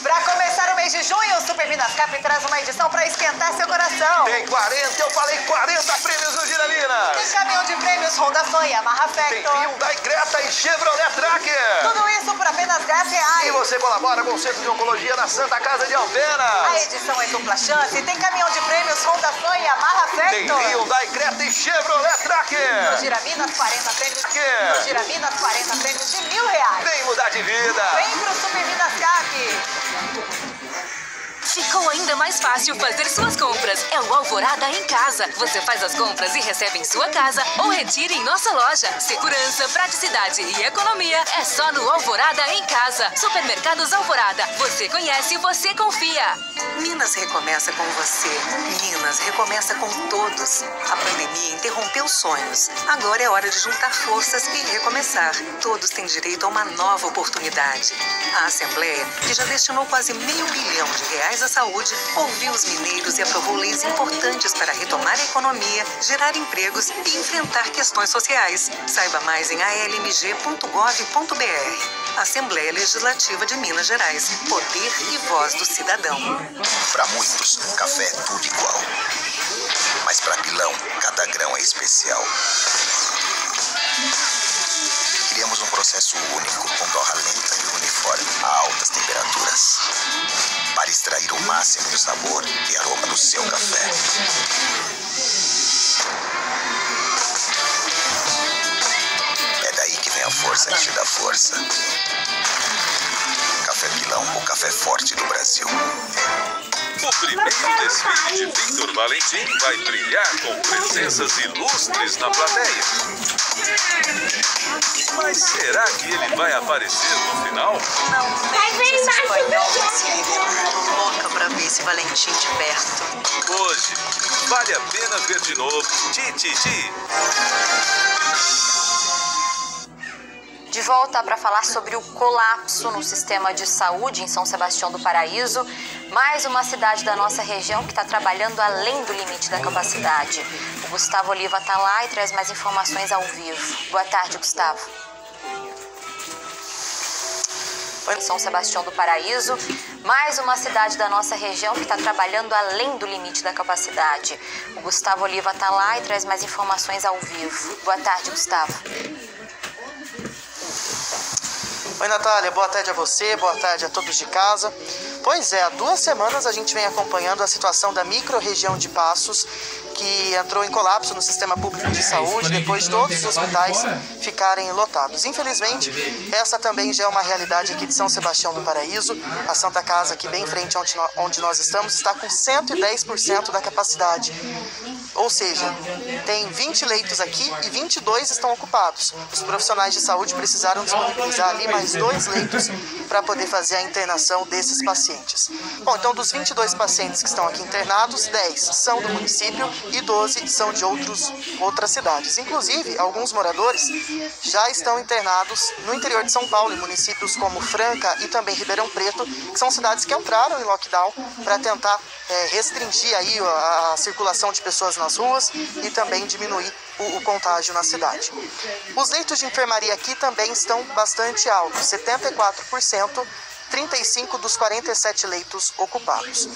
Pra começar o mês de junho, o Super Minas Cap traz uma edição pra esquentar seu coração. Tem 40, eu falei 40 prêmios no Gira Minas. Tem caminhão de prêmios Honda Fan, Yamaha Factor. Tem Hyundai Creta e Chevrolet Tracker. Tudo isso por apenas R$10. E você colabora com o Centro de Oncologia na Santa Casa de Alfenas. A edição é dupla chance. Tem caminhão de prêmios Honda Fan, Yamaha Factor. Tem Hyundai Creta e Chevrolet Tracker. No Gira Minas, 40 prêmios. No Gira Minas, 40 prêmios de R$1.000. Vem mudar de vida. Vem pro Super Minas Cap. Ficou ainda mais fácil fazer suas compras. É o Alvorada em Casa. Você faz as compras e recebe em sua casa ou retira em nossa loja. Segurança, praticidade e economia é só no Alvorada em Casa. Supermercados Alvorada. Você conhece, você confia. Minas recomeça com você. Minas recomeça com todos. A pandemia interrompeu sonhos. Agora é hora de juntar forças e recomeçar. Todos têm direito a uma nova oportunidade. A Assembleia, que já destinou quase R$500 bilhões à saúde, ouviu os mineiros e aprovou leis importantes para retomar a economia, gerar empregos e enfrentar questões sociais. Saiba mais em almg.gov.br. Assembleia Legislativa de Minas Gerais. Poder e voz do cidadão. Para muitos, café é tudo igual. Mas para Pilão, cada grão é especial. Criamos um processo único, com torra lenta e uniforme a altas temperaturas, para extrair o máximo do sabor e aroma do seu café. É daí que vem a força que te dá força. Café Pilão, o café forte do Brasil. O primeiro desfile de Victor Valentim vai brilhar com presenças ilustres na plateia. Mas será que ele vai aparecer no final? Não mente esse espanhol desse menino. Louca pra ver esse Valentim de perto. Hoje, vale a pena ver de novo Tititi. De volta para falar sobre o colapso no sistema de saúde em São Sebastião do Paraíso. Mais uma cidade da nossa região que está trabalhando além do limite da capacidade. O Gustavo Oliva está lá e traz mais informações ao vivo. Boa tarde, Gustavo. Em São Sebastião do Paraíso, mais uma cidade da nossa região que está trabalhando além do limite da capacidade. O Gustavo Oliva está lá e traz mais informações ao vivo. Boa tarde, Gustavo. Oi, Natália, boa tarde a você, boa tarde a todos de casa. Pois é, há 2 semanas a gente vem acompanhando a situação da micro-região de Passos, que entrou em colapso no sistema público de saúde depois de todos os hospitais ficarem lotados. Infelizmente, essa também já é uma realidade aqui de São Sebastião do Paraíso. A Santa Casa, aqui bem em frente onde nós estamos, está com 110% da capacidade. Ou seja, tem 20 leitos aqui e 22 estão ocupados. Os profissionais de saúde precisaram disponibilizar ali mais 2 leitos para poder fazer a internação desses pacientes. Bom, então dos 22 pacientes que estão aqui internados, 10 são do município e 12 são de outras cidades. Inclusive, alguns moradores já estão internados no interior de São Paulo, em municípios como Franca e também Ribeirão Preto, que são cidades que entraram em lockdown para tentar restringir aí a circulação de pessoas nas ruas e também diminuir o contágio na cidade. Os leitos de enfermaria aqui também estão bastante altos, 74%, 35 dos 47 leitos ocupados.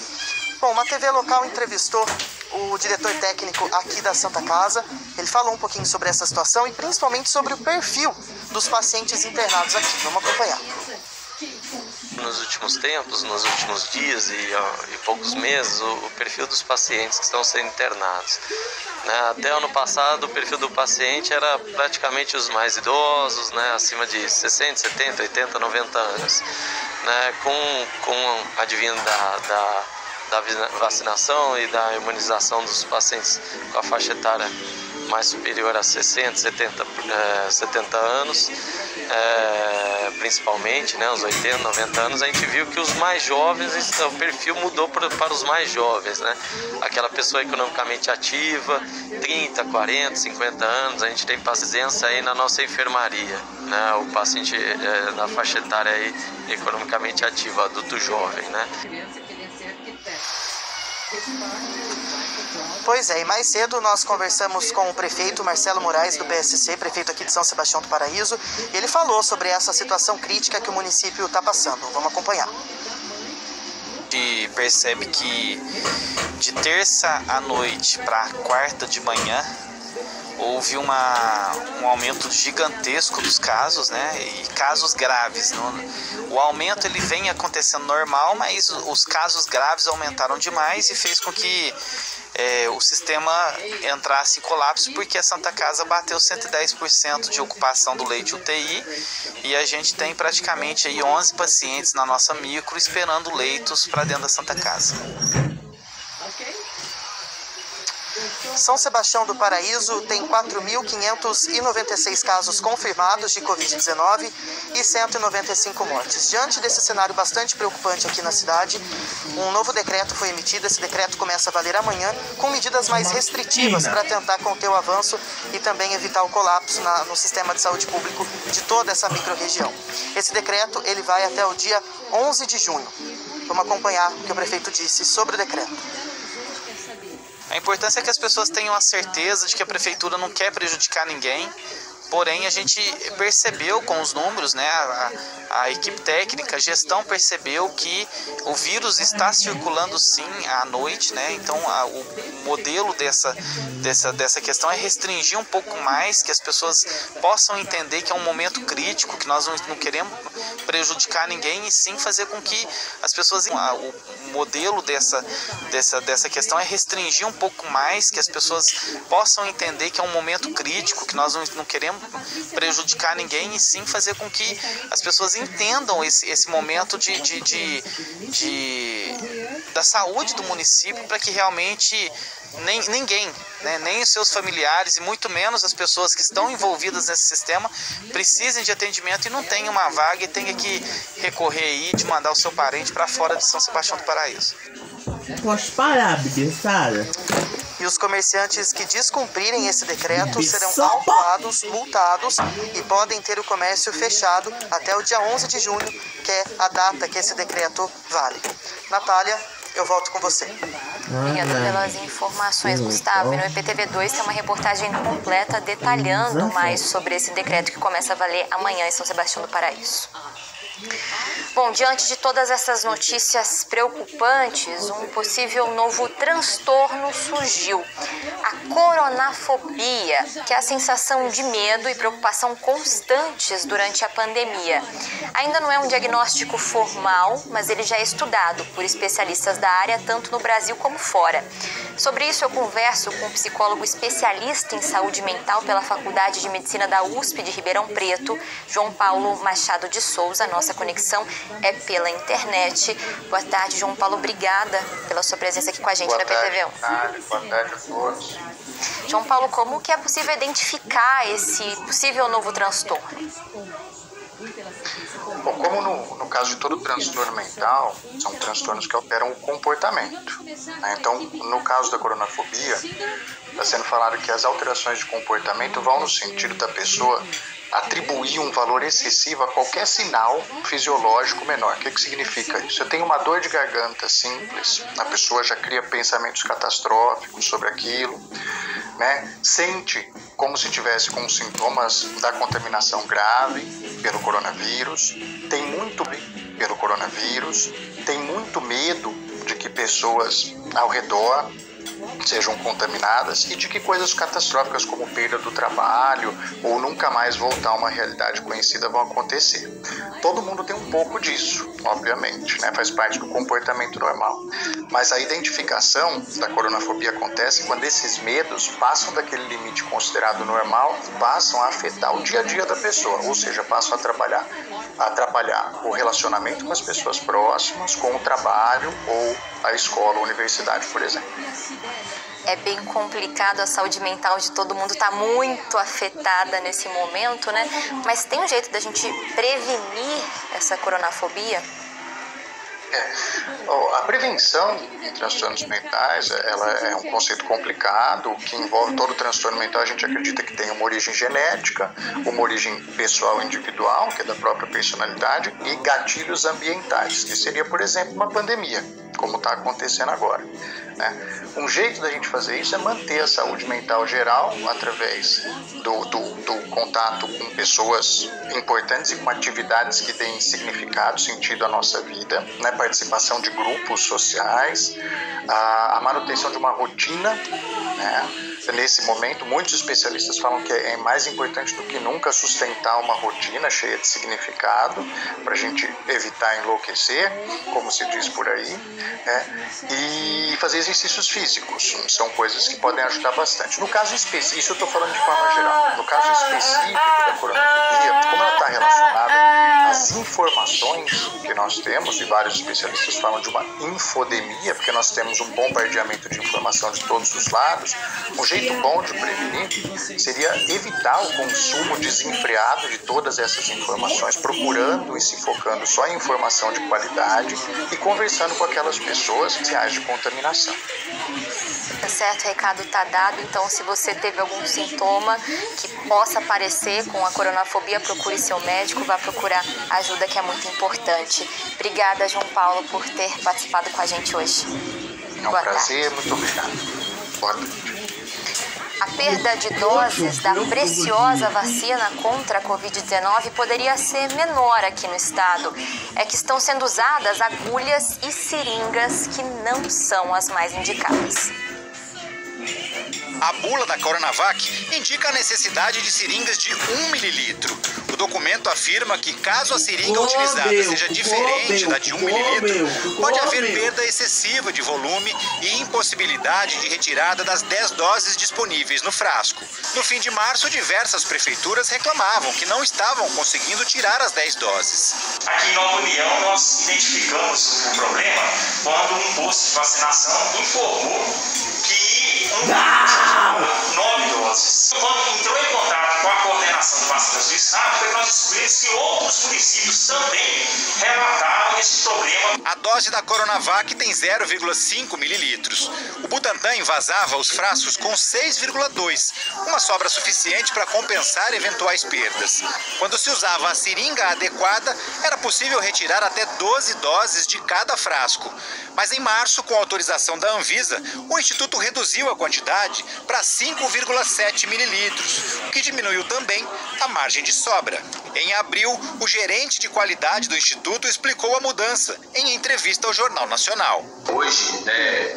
Bom, uma TV local entrevistou o diretor técnico aqui da Santa Casa. Ele falou um pouquinho sobre essa situação e principalmente sobre o perfil dos pacientes internados aqui. Vamos acompanhar. Nos últimos tempos, nos últimos dias e poucos meses, o perfil dos pacientes que estão sendo internados. Até ano passado, o perfil do paciente era praticamente os mais idosos, acima de 60, 70, 80, 90 anos. Com advindo da vacinação e da imunização dos pacientes com a faixa etária mais superior a 60, 70 anos, principalmente, os 80, 90 anos, a gente viu que os mais jovens, o perfil mudou para os mais jovens, aquela pessoa economicamente ativa, 30, 40, 50 anos, a gente tem presença aí na nossa enfermaria, o paciente na faixa etária aí, economicamente ativo, adulto jovem, Pois é, e mais cedo nós conversamos com o prefeito Marcelo Moraes, do PSC, prefeito aqui de São Sebastião do Paraíso, e ele falou sobre essa situação crítica que o município está passando. Vamos acompanhar. gente percebe que de terça à noite para quarta de manhã houve um aumento gigantesco dos casos, né? E casos graves. O aumento ele vem acontecendo normal, mas os casos graves aumentaram demais e fez com que o sistema entrasse em colapso, porque a Santa Casa bateu 110% de ocupação do leite UTI e a gente tem praticamente aí 11 pacientes na nossa micro esperando leitos para dentro da Santa Casa. São Sebastião do Paraíso tem 4.596 casos confirmados de Covid-19 e 195 mortes. Diante desse cenário bastante preocupante aqui na cidade, um novo decreto foi emitido. Esse decreto começa a valer amanhã, com medidas mais restritivas para tentar conter o avanço e também evitar o colapso no sistema de saúde público de toda essa microrregião. Esse decreto ele vai até o dia 11 de junho. Vamos acompanhar o que o prefeito disse sobre o decreto. A importância é que as pessoas tenham a certeza de que a prefeitura não quer prejudicar ninguém, porém a gente percebeu com os números, né, a equipe técnica, a gestão percebeu que o vírus está circulando sim à noite, né? Então o modelo dessa questão é restringir um pouco mais, que as pessoas possam entender que é um momento crítico, que nós não queremos prejudicar ninguém e sim fazer com que as pessoas... O modelo dessa questão é restringir um pouco mais, que as pessoas possam entender que é um momento crítico, que nós não queremos prejudicar ninguém e sim fazer com que as pessoas entendam esse momento da saúde do município, para que realmente ninguém, né, nem os seus familiares e muito menos as pessoas que estão envolvidas nesse sistema precisem de atendimento e não tenham uma vaga e tenha que recorrer aí de mandar o seu parente para fora de São Sebastião do Paraíso. Posso parar, Sara? E os comerciantes que descumprirem esse decreto serão autuados, multados e podem ter o comércio fechado até o dia 11 de junho, que é a data que esse decreto vale. Natália, eu volto com você. Obrigada pelas informações, Gustavo. E no IPTV2 tem uma reportagem completa detalhando mais sobre esse decreto que começa a valer amanhã em São Sebastião do Paraíso. Bom, diante de todas essas notícias preocupantes, um possível novo transtorno surgiu. A coronafobia, que é a sensação de medo e preocupação constantes durante a pandemia. Ainda não é um diagnóstico formal, mas ele já é estudado por especialistas da área, tanto no Brasil como fora. Sobre isso eu converso com um psicólogo especialista em saúde mental pela Faculdade de Medicina da USP de Ribeirão Preto, João Paulo Machado de Souza. Nossa conexão é pela internet. Boa tarde, João Paulo. Obrigada pela sua presença aqui com a gente na PTV1. Boa tarde a todos. João Paulo, como que é possível identificar esse possível novo transtorno? Bom, como no caso de todo transtorno mental, são transtornos que alteram o comportamento, né? Então, no caso da coronafobia, está sendo falado que as alterações de comportamento vão no sentido da pessoa atribuir um valor excessivo a qualquer sinal fisiológico menor. O que significa isso? Eu tenho uma dor de garganta simples, a pessoa já cria pensamentos catastróficos sobre aquilo, né? Sente como se tivesse com sintomas da contaminação grave pelo coronavírus, tem muito pelo coronavírus, tem muito medo de que pessoas ao redor sejam contaminadas e de que coisas catastróficas como perda do trabalho ou nunca mais voltar a uma realidade conhecida vão acontecer. Todo mundo tem um pouco disso, obviamente, né? Faz parte do comportamento normal. Mas a identificação da coronafobia acontece quando esses medos passam daquele limite considerado normal e passam a afetar o dia a dia da pessoa, ou seja, passam a atrapalhar o relacionamento com as pessoas próximas, com o trabalho ou a escola ou universidade, por exemplo. É bem complicado, a saúde mental de todo mundo está muito afetada nesse momento, né? Mas tem um jeito da gente prevenir essa coronafobia? A prevenção em transtornos mentais, ela é um conceito complicado, que envolve todo transtorno mental. A gente acredita que tem uma origem genética, uma origem pessoal individual, que é da própria personalidade, e gatilhos ambientais, que seria, por exemplo, uma pandemia. como está acontecendo agora, né? Um jeito da gente fazer isso é manter a saúde mental geral através do contato com pessoas importantes e com atividades que têm significado, sentido à nossa vida, né? Participação de grupos sociais, a manutenção de uma rotina, né? Nesse momento, muitos especialistas falam que é mais importante do que nunca sustentar uma rotina cheia de significado para a gente evitar enlouquecer, como se diz por aí, né? E fazer exercícios físicos, são coisas que podem ajudar bastante. No caso específico, isso eu estou falando de forma geral, no caso específico da coronavírus, como ela está relacionada às informações que nós temos, e vários especialistas falam de uma infodemia, porque nós temos um bombardeamento de informação de todos os lados. Um jeito bom de prevenir seria evitar o consumo desenfreado de todas essas informações, procurando e se focando só em informação de qualidade e conversando com aquelas pessoas reais de contaminação. Tá certo, o recado tá dado. Então, se você teve algum sintoma que possa aparecer com a coronafobia, procure seu médico, vá procurar ajuda, que é muito importante. Obrigada, João Paulo, por ter participado com a gente hoje. É um prazer, muito obrigado. Boa noite. A perda de doses da preciosa vacina contra a Covid-19 poderia ser menor aqui no estado. É que estão sendo usadas agulhas e seringas que não são as mais indicadas. A bula da Coronavac indica a necessidade de seringas de 1 mililitro. O documento afirma que, caso a seringa utilizada seja diferente da de 1 mililitro, pode haver perda excessiva de volume e impossibilidade de retirada das 10 doses disponíveis no frasco. No fim de março, diversas prefeituras reclamavam que não estavam conseguindo tirar as 10 doses. Aqui em Nova União, nós identificamos o problema quando um posto de vacinação informou que 9 doses. Quando entrou em contato com a coordenação de vacinas do estado, nós descobrimos que outros municípios também relataram esse problema. A dose da Coronavac tem 0,5 mililitros. O Butantan envasava os frascos com 6,2, uma sobra suficiente para compensar eventuais perdas. Quando se usava a seringa adequada, era possível retirar até 12 doses de cada frasco. Mas em março, com autorização da Anvisa, o Instituto reduziu a quantidade para 5,7 mililitros, o que diminuiu também a margem de sobra. Em abril, o gerente de qualidade do Instituto explicou a mudança em entrevista ao Jornal Nacional. Hoje,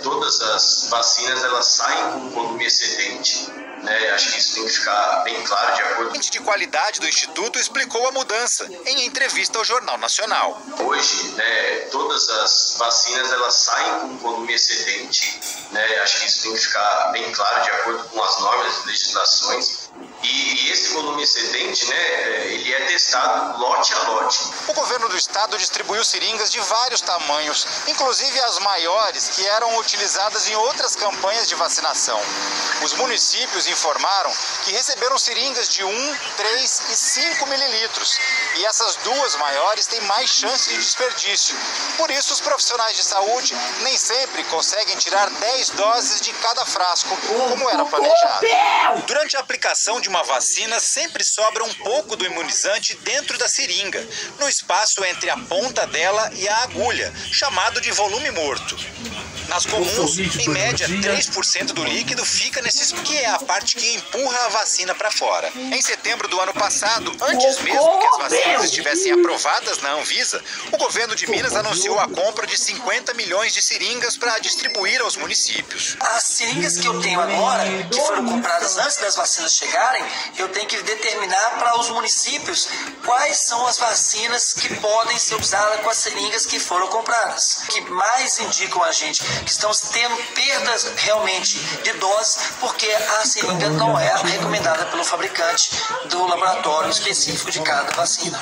todas as vacinas elas saem com volume excedente. Acho que isso tem que ficar bem claro de acordo. O gerente de qualidade do Instituto explicou a mudança em entrevista ao Jornal Nacional. Hoje, todas as vacinas elas saem com volume excedente. Acho que isso tem que ficar bem claro de acordo com as normas e legislações. E esse volume excedente, ele é testado lote a lote. O governo do estado distribuiu seringas de vários tamanhos, inclusive as maiores que eram utilizadas em outras campanhas de vacinação. Os municípios informaram que receberam seringas de 1, 3 e 5 mililitros. E essas duas maiores têm mais chance de desperdício. Por isso, os profissionais de saúde nem sempre conseguem tirar 10 doses de cada frasco, como era planejado. Durante a aplicação de uma vacina, sempre sobra um pouco do imunizante dentro da seringa, no espaço entre a ponta dela e a agulha, chamado de volume morto. Nas comuns, em média, 3% do líquido fica nesse, que é a parte que empurra a vacina para fora. Em setembro do ano passado, antes mesmo que as vacinas estivessem aprovadas na Anvisa, o governo de Minas anunciou a compra de 50 milhões de seringas para distribuir aos municípios. As seringas que eu tenho agora, que foram compradas antes das vacinas chegarem, eu tenho que determinar para os municípios quais são as vacinas que podem ser usadas com as seringas que foram compradas. Que mais indicam a gente que estamos tendo perdas realmente de doses, porque a seringa não é recomendada pelo fabricante do laboratório específico de cada vacina.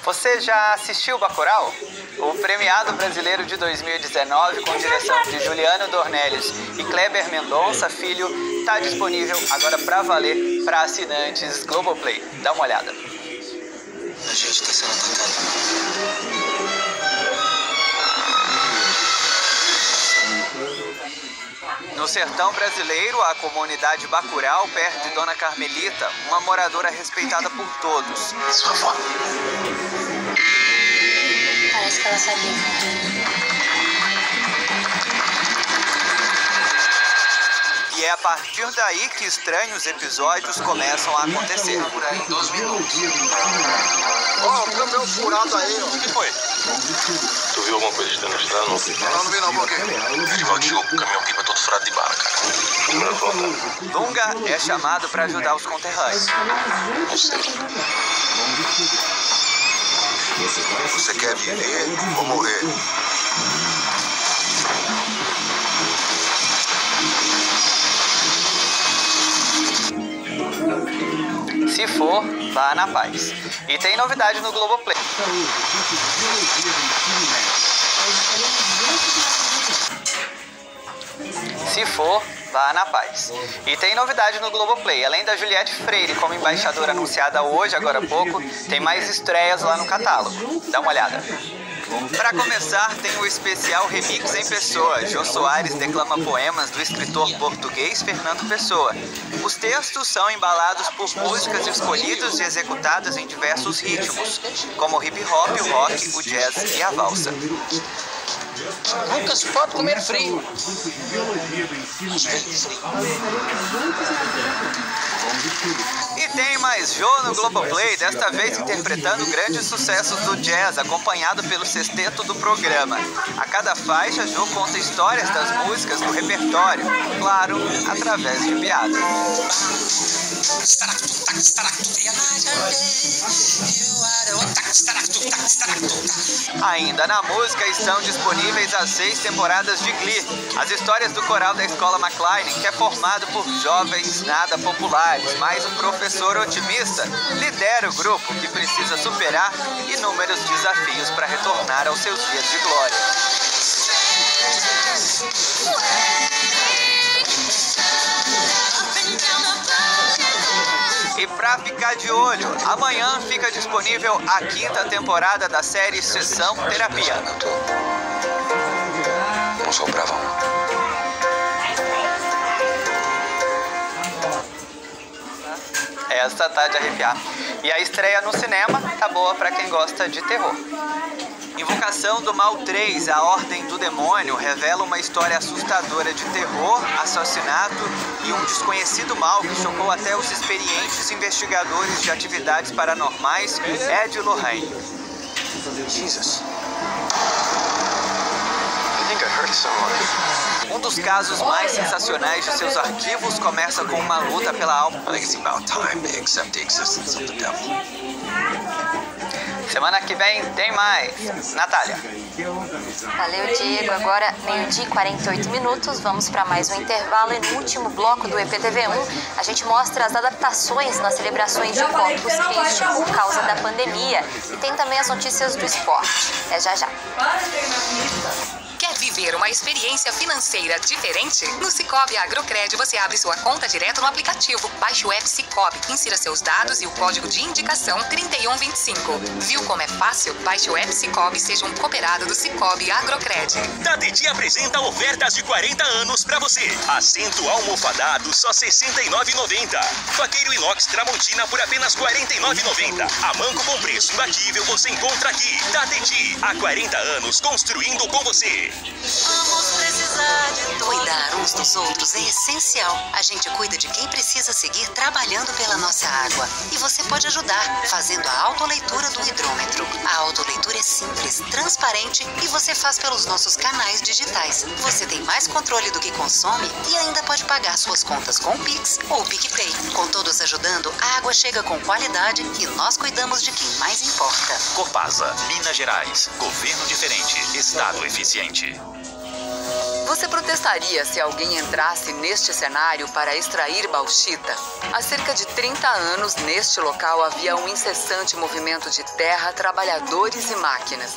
Você já assistiu Bacurau? O premiado brasileiro de 2019, com direção de Juliano Dornelles e Kleber Mendonça Filho, está disponível agora para valer para assinantes Globoplay. Dá uma olhada. A gente está sendo atacado. No sertão brasileiro, a comunidade Bacurau perde Dona Carmelita, uma moradora respeitada por todos. Sua avó. Parece que ela sabia. E é a partir daí que estranhos episódios começam a acontecer. Em 2 minutos. Ó, o caminhão furado aí, ó. O que foi? Tu viu alguma coisa estranha na estrada? Não vi não, por quê? Edivaldo chegou com o caminhão-pipa todo furado de bala, cara. Dunga é chamado para ajudar os conterrâneos. Não sei. Você quer viver ou morrer? Se for, vá na paz. E tem novidade no Globoplay. Se for, vá na paz. E tem novidade no Globoplay. Além da Juliette Freire como embaixadora anunciada hoje, agora há pouco, tem mais estreias lá no catálogo. Dá uma olhada. Para começar, tem o especial Remix em Pessoa. Jô Soares declama poemas do escritor português Fernando Pessoa. Os textos são embalados por músicas escolhidas e executadas em diversos ritmos, como o hip hop, o rock, o jazz e a valsa. Nunca se pode comer frio. E tem mais Jô no Globoplay, desta vez interpretando grandes sucessos do jazz, acompanhado pelo sexteto do programa. A cada faixa, Jô conta histórias das músicas do repertório, claro, através de piadas. Ainda na música estão disponíveis as 6 temporadas de Glee, as histórias do coral da escola McLean, que é formado por jovens nada populares, mas um professor otimista lidera o grupo que precisa superar inúmeros desafios para retornar aos seus dias de glória. E pra ficar de olho, amanhã fica disponível a 5ª temporada da série Sessão Terapia. Não sobrava um. Essa tá de arrepiar. E a estreia no cinema tá boa pra quem gosta de terror. Invocação do Mal 3, A Ordem do Demônio, revela uma história assustadora de terror, assassinato e um desconhecido mal que chocou até os experientes investigadores de atividades paranormais, Ed e Lorraine. Jesus. I think I hurt someone. Um dos casos mais sensacionais de seus arquivos começa com uma luta pela alma. I think it's about time they accept the existence of the devil. Semana que vem tem mais. Natália. Valeu, Diego. Agora, 12h48. Vamos para mais um intervalo e no último bloco do EPTV1 a gente mostra as adaptações nas celebrações de Corpus Christi por causa da pandemia. E tem também as notícias do esporte. É já já. Quer viver uma experiência financeira diferente? No Cicobi Agrocred você abre sua conta direto no aplicativo. Baixe o app Cicobi, insira seus dados e o código de indicação 3125. Viu como é fácil? Baixe o app Cicobi e seja um cooperado do Cicobi Agrocred. Tadedi apresenta ofertas de 40 anos pra você. Assento almofadado só R$ 69,90. Faqueiro inox Tramontina por apenas R$ 49,90. A Manco com preço imbatível você encontra aqui. Tadedi, há 40 anos construindo com você. Vamos precisar de cuidar uns dos outros é essencial. A gente cuida de quem precisa seguir trabalhando pela nossa água. E você pode ajudar fazendo a autoleitura do hidrômetro. A autoleitura é simples, transparente e você faz pelos nossos canais digitais. Você tem mais controle do que consome e ainda pode pagar suas contas com Pix ou PicPay. Com todos ajudando, a água chega com qualidade e nós cuidamos de quem mais importa. Copasa, Minas Gerais. Governo diferente, Estado eficiente. Você protestaria se alguém entrasse neste cenário para extrair bauxita? Há cerca de 30 anos, neste local havia um incessante movimento de terra, trabalhadores e máquinas.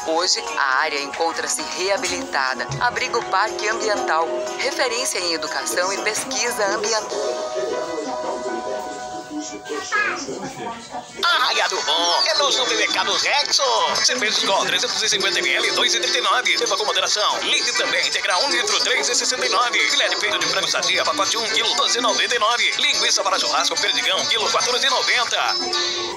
Hoje, a área encontra-se reabilitada, abriga o Parque Ambiental, referência em educação e pesquisa ambiental. Ai, do bom! É no Supermercado Rexo! Cerveja Skol 350ml, 2,39. Beba com moderação. Leite também, integral 1 litro, 3,69. Filé de peito de frango sadia, pacote 1 kg, 12,99. Linguiça para churrasco, perdigão, quilo, 14,90.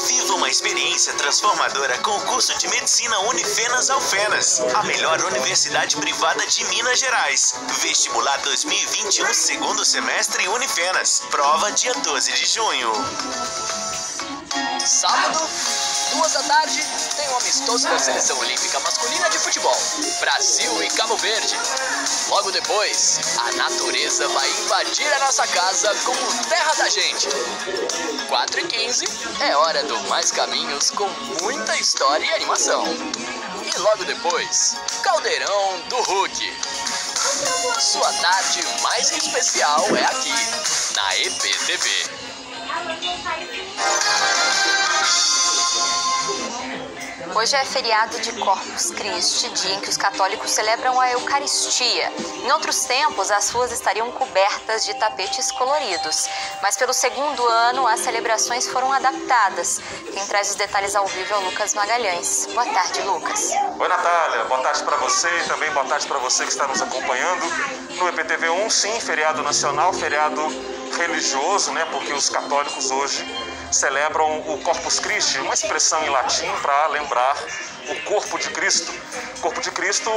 Viva uma experiência transformadora com o curso de Medicina Unifenas Alfenas, a melhor universidade privada de Minas Gerais. Vestibular 2021, segundo semestre Unifenas. Prova dia 12 de junho. Sábado, 2 da tarde, tem um amistoso da Seleção Olímpica Masculina de Futebol, Brasil e Cabo Verde. Logo depois, a natureza vai invadir a nossa casa como terra da gente. 4h15, é hora do Mais Caminhos com muita história e animação. E logo depois, Caldeirão do Hulk. Sua tarde mais que especial é aqui, na EPTV. Hoje é feriado de Corpus Christi, dia em que os católicos celebram a Eucaristia. Em outros tempos, as ruas estariam cobertas de tapetes coloridos, mas pelo segundo ano as celebrações foram adaptadas. Quem traz os detalhes ao vivo é o Lucas Magalhães. Boa tarde, Lucas. Oi, Natália. Boa tarde para você e também boa tarde para você que está nos acompanhando no EPTV1. Sim, feriado nacional, feriado religioso, né? Porque os católicos hoje celebram o Corpus Christi, uma expressão em latim para lembrar o corpo de Cristo. O corpo de Cristo,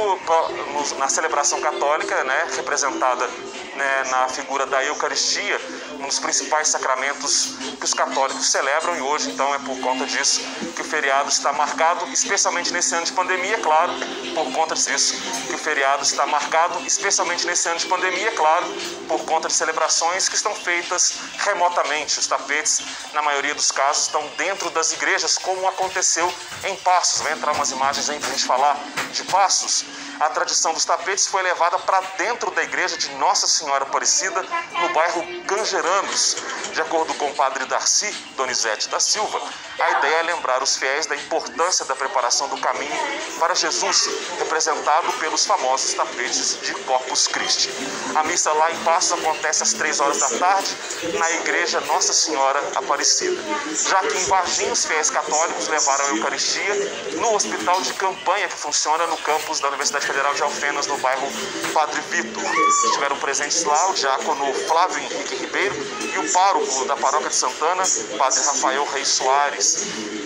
na celebração católica, né, representada, né, na figura da Eucaristia, um dos principais sacramentos que os católicos celebram, e hoje, então, é por conta disso que o feriado está marcado, especialmente nesse ano de pandemia, claro, por conta disso que o feriado está marcado, especialmente nesse ano de pandemia, claro, por conta de celebrações que estão feitas remotamente. Os tapetes, na maioria dos casos, estão dentro das igrejas, como aconteceu em Passos. Vai entrar umas imagens aí para a gente falar de Passos. A tradição dos tapetes foi levada para dentro da igreja de Nossa Senhora Aparecida, no bairro Cangeranos. De acordo com o padre Darcy Donizete da Silva, a ideia é lembrar os fiéis da importância da preparação do caminho para Jesus, representado pelos famosos tapetes de Corpus Christi. A missa lá em Passos acontece às 3 horas da tarde, na igreja Nossa Senhora Aparecida. Já que em Varginha, os fiéis católicos levaram a Eucaristia no hospital de campanha que funciona no campus da Universidade Federal de Alfenas, no bairro Padre Vitor. Estiveram presentes lá o diácono Flávio Henrique Ribeiro e o pároco da Paróquia de Santana, Padre Rafael Reis Soares,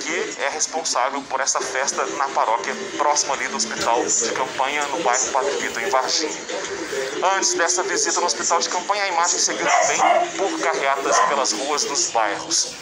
que é responsável por essa festa na paróquia próxima ali do hospital de campanha, no bairro Padre Vitor, em Varginha. Antes dessa visita no hospital de campanha, a imagem seguiu também por carreatas pelas ruas dos bairros.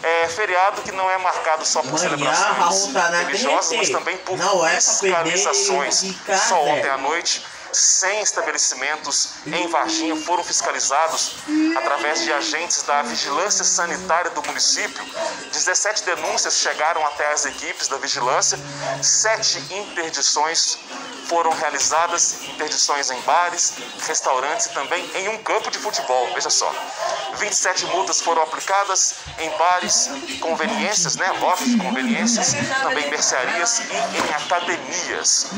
É feriado que não é marcado só por celebrações religiosas, mas também por fiscalizações. Só ontem à noite, 100 estabelecimentos em Varginha foram fiscalizados através de agentes da Vigilância Sanitária do município. 17 denúncias chegaram até as equipes da vigilância, 7 interdições foram realizadas, interdições em bares, restaurantes e também em um campo de futebol, veja só. 27 multas foram aplicadas em bares, conveniências, né, lojas de conveniências, também mercearias e em academias.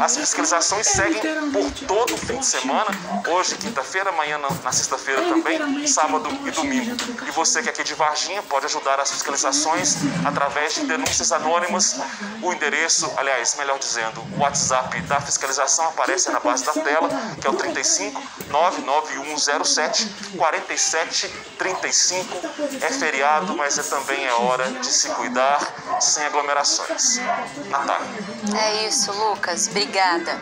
As fiscalizações seguem por todo o fim de semana, hoje, quinta-feira, amanhã na sexta-feira também, sábado e domingo. E você que é aqui de Varginha pode ajudar as fiscalizações através de denúncias anônimas. O endereço, aliás, melhor dizendo, o WhatsApp da fiscalização aparece na base da tela, que é o 35 99107 4735. É feriado, mas também é hora de se cuidar sem aglomerações. Natália. É isso, Lucas. Obrigada.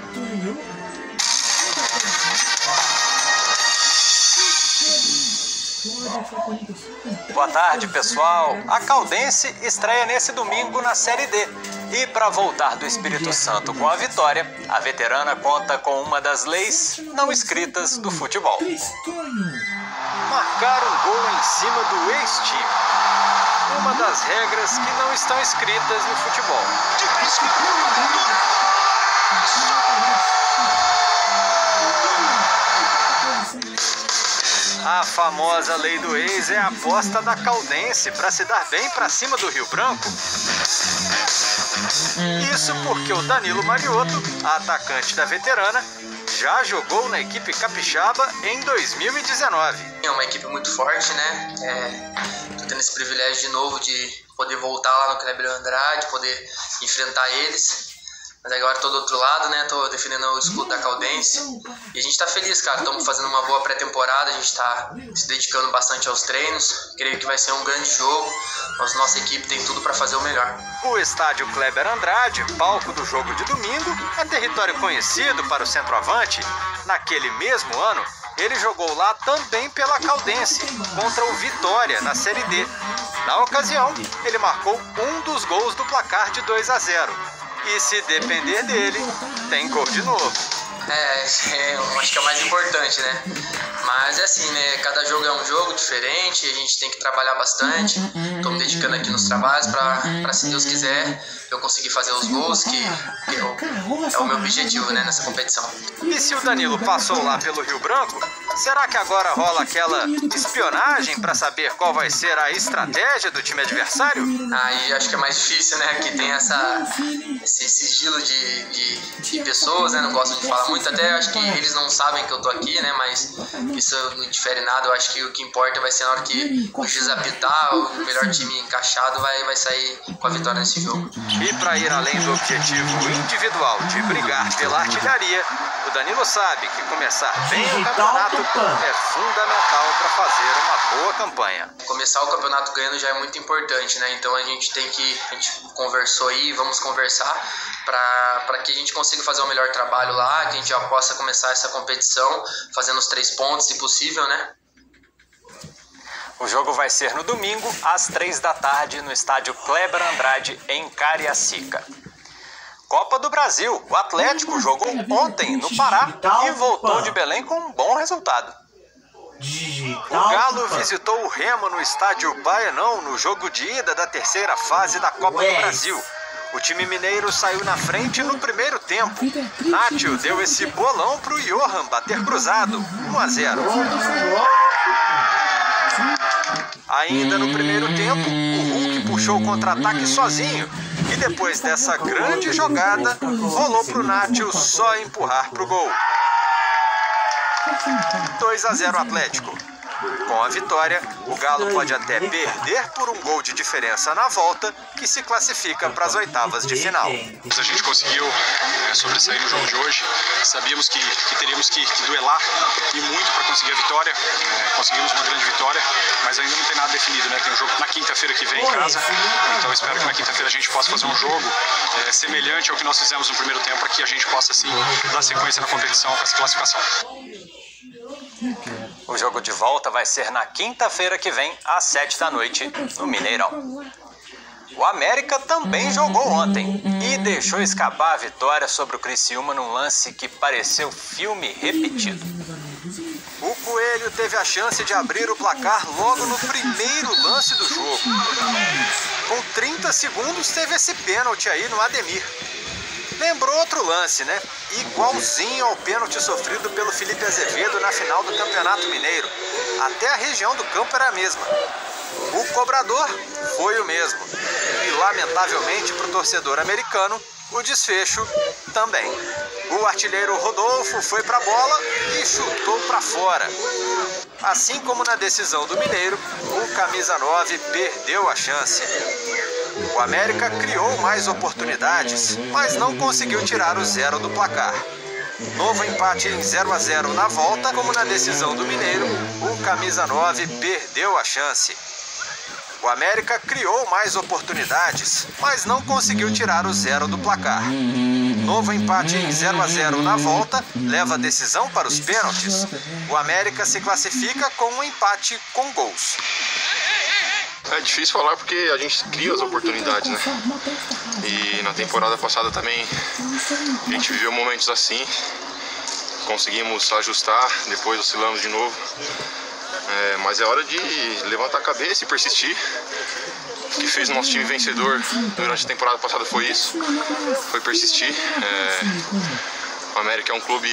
Boa tarde, pessoal. A Caldense estreia nesse domingo na Série D. E para voltar do Espírito Santo com a vitória, a veterana conta com uma das leis não escritas do futebol: marcar um gol em cima do ex-time. Uma das regras que não estão escritas no futebol. A famosa lei do ex é a aposta da Caldense para se dar bem para cima do Rio Branco. Isso porque o Danilo Mariotto, atacante da veterana, já jogou na equipe capixaba em 2019. É uma equipe muito forte, né? esse privilégio de novo de poder voltar lá no Kleber Andrade, poder enfrentar eles. Mas agora estou do outro lado, né? Tô defendendo o escudo da Caldense. E a gente tá feliz, cara. Estamos fazendo uma boa pré-temporada. A gente tá se dedicando bastante aos treinos. Creio que vai ser um grande jogo. Mas nossa equipe tem tudo para fazer o melhor. O estádio Kleber Andrade, palco do jogo de domingo, é território conhecido para o centroavante. Naquele mesmo ano, ele jogou lá também pela Caldense, contra o Vitória, na Série D. Na ocasião, ele marcou um dos gols do placar de 2-0. E se depender dele, tem gol de novo. Acho que é o mais importante, né? Mas é assim, né? Cada jogo é um jogo diferente, a gente tem que trabalhar bastante. Estou me dedicando aqui nos trabalhos para, se Deus quiser, eu conseguir fazer os gols, que é o meu objetivo, né, nessa competição. E se o Danilo passou lá pelo Rio Branco, será que agora rola aquela espionagem para saber qual vai ser a estratégia do time adversário? Aí acho que é mais difícil, né? Aqui tem esse sigilo de pessoas, né? Não gostam de falar muito, até acho que eles não sabem que eu tô aqui, né? Mas isso não difere nada. Eu acho que o que importa vai ser na hora que o juiz apitar, o melhor time encaixado vai sair com a vitória nesse jogo. E para ir além do objetivo individual de brigar pela artilharia, o Danilo sabe que começar bem o campeonato é fundamental para fazer uma boa campanha. Começar o campeonato ganhando já é muito importante, né? Então a gente conversou aí, vamos conversar para que a gente consiga fazer o melhor trabalho lá, que a gente já possa começar essa competição fazendo os 3 pontos, se possível, né? O jogo vai ser no domingo, às 3 da tarde, no estádio Kleber Andrade, em Cariacica. Copa do Brasil. O Atlético jogou ontem no Pará e voltou de Belém com um bom resultado. O Galo visitou o Remo no estádio Baianão no jogo de ida da terceira fase da Copa do Brasil. O time mineiro saiu na frente no primeiro tempo. Nátio deu esse bolão pro Johan bater cruzado, 1-0. Ainda no primeiro tempo, o Hulk puxou o contra-ataque sozinho. E depois dessa grande jogada, rolou pro Nátio só empurrar pro gol. 2-0 Atlético. Com a vitória, o Galo pode até perder por um gol de diferença na volta, que se classifica para as oitavas de final. A gente conseguiu sobressair no jogo de hoje. Sabíamos que teríamos que duelar e muito para conseguir a vitória. Conseguimos uma grande vitória, mas ainda não tem nada definido, né? Tem um jogo na quinta-feira que vem em casa, então eu espero que na quinta-feira a gente possa fazer um jogo semelhante ao que nós fizemos no primeiro tempo, para que a gente possa, assim, dar sequência na competição para essa classificação. O jogo de volta vai ser na quinta-feira que vem, às 7 da noite, no Mineirão. O América também jogou ontem e deixou escapar a vitória sobre o Criciúma num lance que pareceu filme repetido. O Coelho teve a chance de abrir o placar logo no primeiro lance do jogo. Com 30 segundos teve esse pênalti aí no Ademir. Lembrou outro lance, né? Igualzinho ao pênalti sofrido pelo Felipe Azevedo na final do Campeonato Mineiro. Até a região do campo era a mesma. O cobrador foi o mesmo. E, lamentavelmente, para o torcedor americano, o desfecho também. O artilheiro Rodolfo foi para a bola e chutou para fora. Assim como na decisão do Mineiro, o camisa 9 perdeu a chance. O América criou mais oportunidades, mas não conseguiu tirar o 0 do placar. Novo empate em 0-0 na volta, como na decisão do Mineiro, o camisa 9 perdeu a chance. O América criou mais oportunidades, mas não conseguiu tirar o 0 do placar. Novo empate em 0-0 na volta leva a decisão para os pênaltis. O América se classifica com um empate com gols. É difícil falar porque a gente cria as oportunidades, né? E na temporada passada também a gente viveu momentos assim. Conseguimos ajustar, depois oscilamos de novo. Mas é hora de levantar a cabeça e persistir. O que fez o nosso time vencedor durante a temporada passada foi isso. Foi persistir. O América é um clube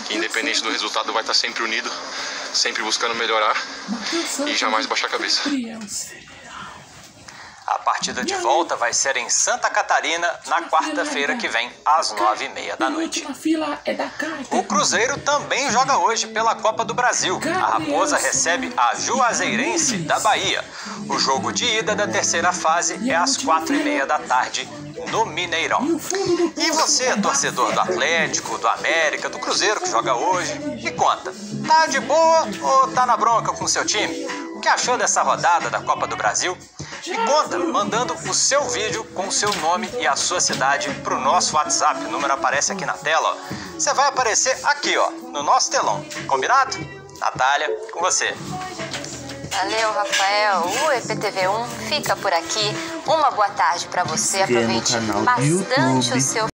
que, independente do resultado, vai estar sempre unido, sempre buscando melhorar e jamais baixar a cabeça. A partida de volta vai ser em Santa Catarina na quarta-feira que vem, às 9h30 da noite. O Cruzeiro também joga hoje pela Copa do Brasil. A Raposa recebe a Juazeirense da Bahia. O jogo de ida da terceira fase é às 4h30 da tarde no Mineirão. E você, torcedor do Atlético, do América, do Cruzeiro que joga hoje, me conta, tá de boa ou tá na bronca com o seu time? O que achou dessa rodada da Copa do Brasil? Me conta, mandando o seu vídeo com o seu nome e a sua cidade para o nosso WhatsApp. O número aparece aqui na tela. Você vai aparecer aqui, ó, no nosso telão. Combinado? Natália, com você. Valeu, Rafael. O EPTV1 fica por aqui. Uma boa tarde para você. Aproveite bastante o seu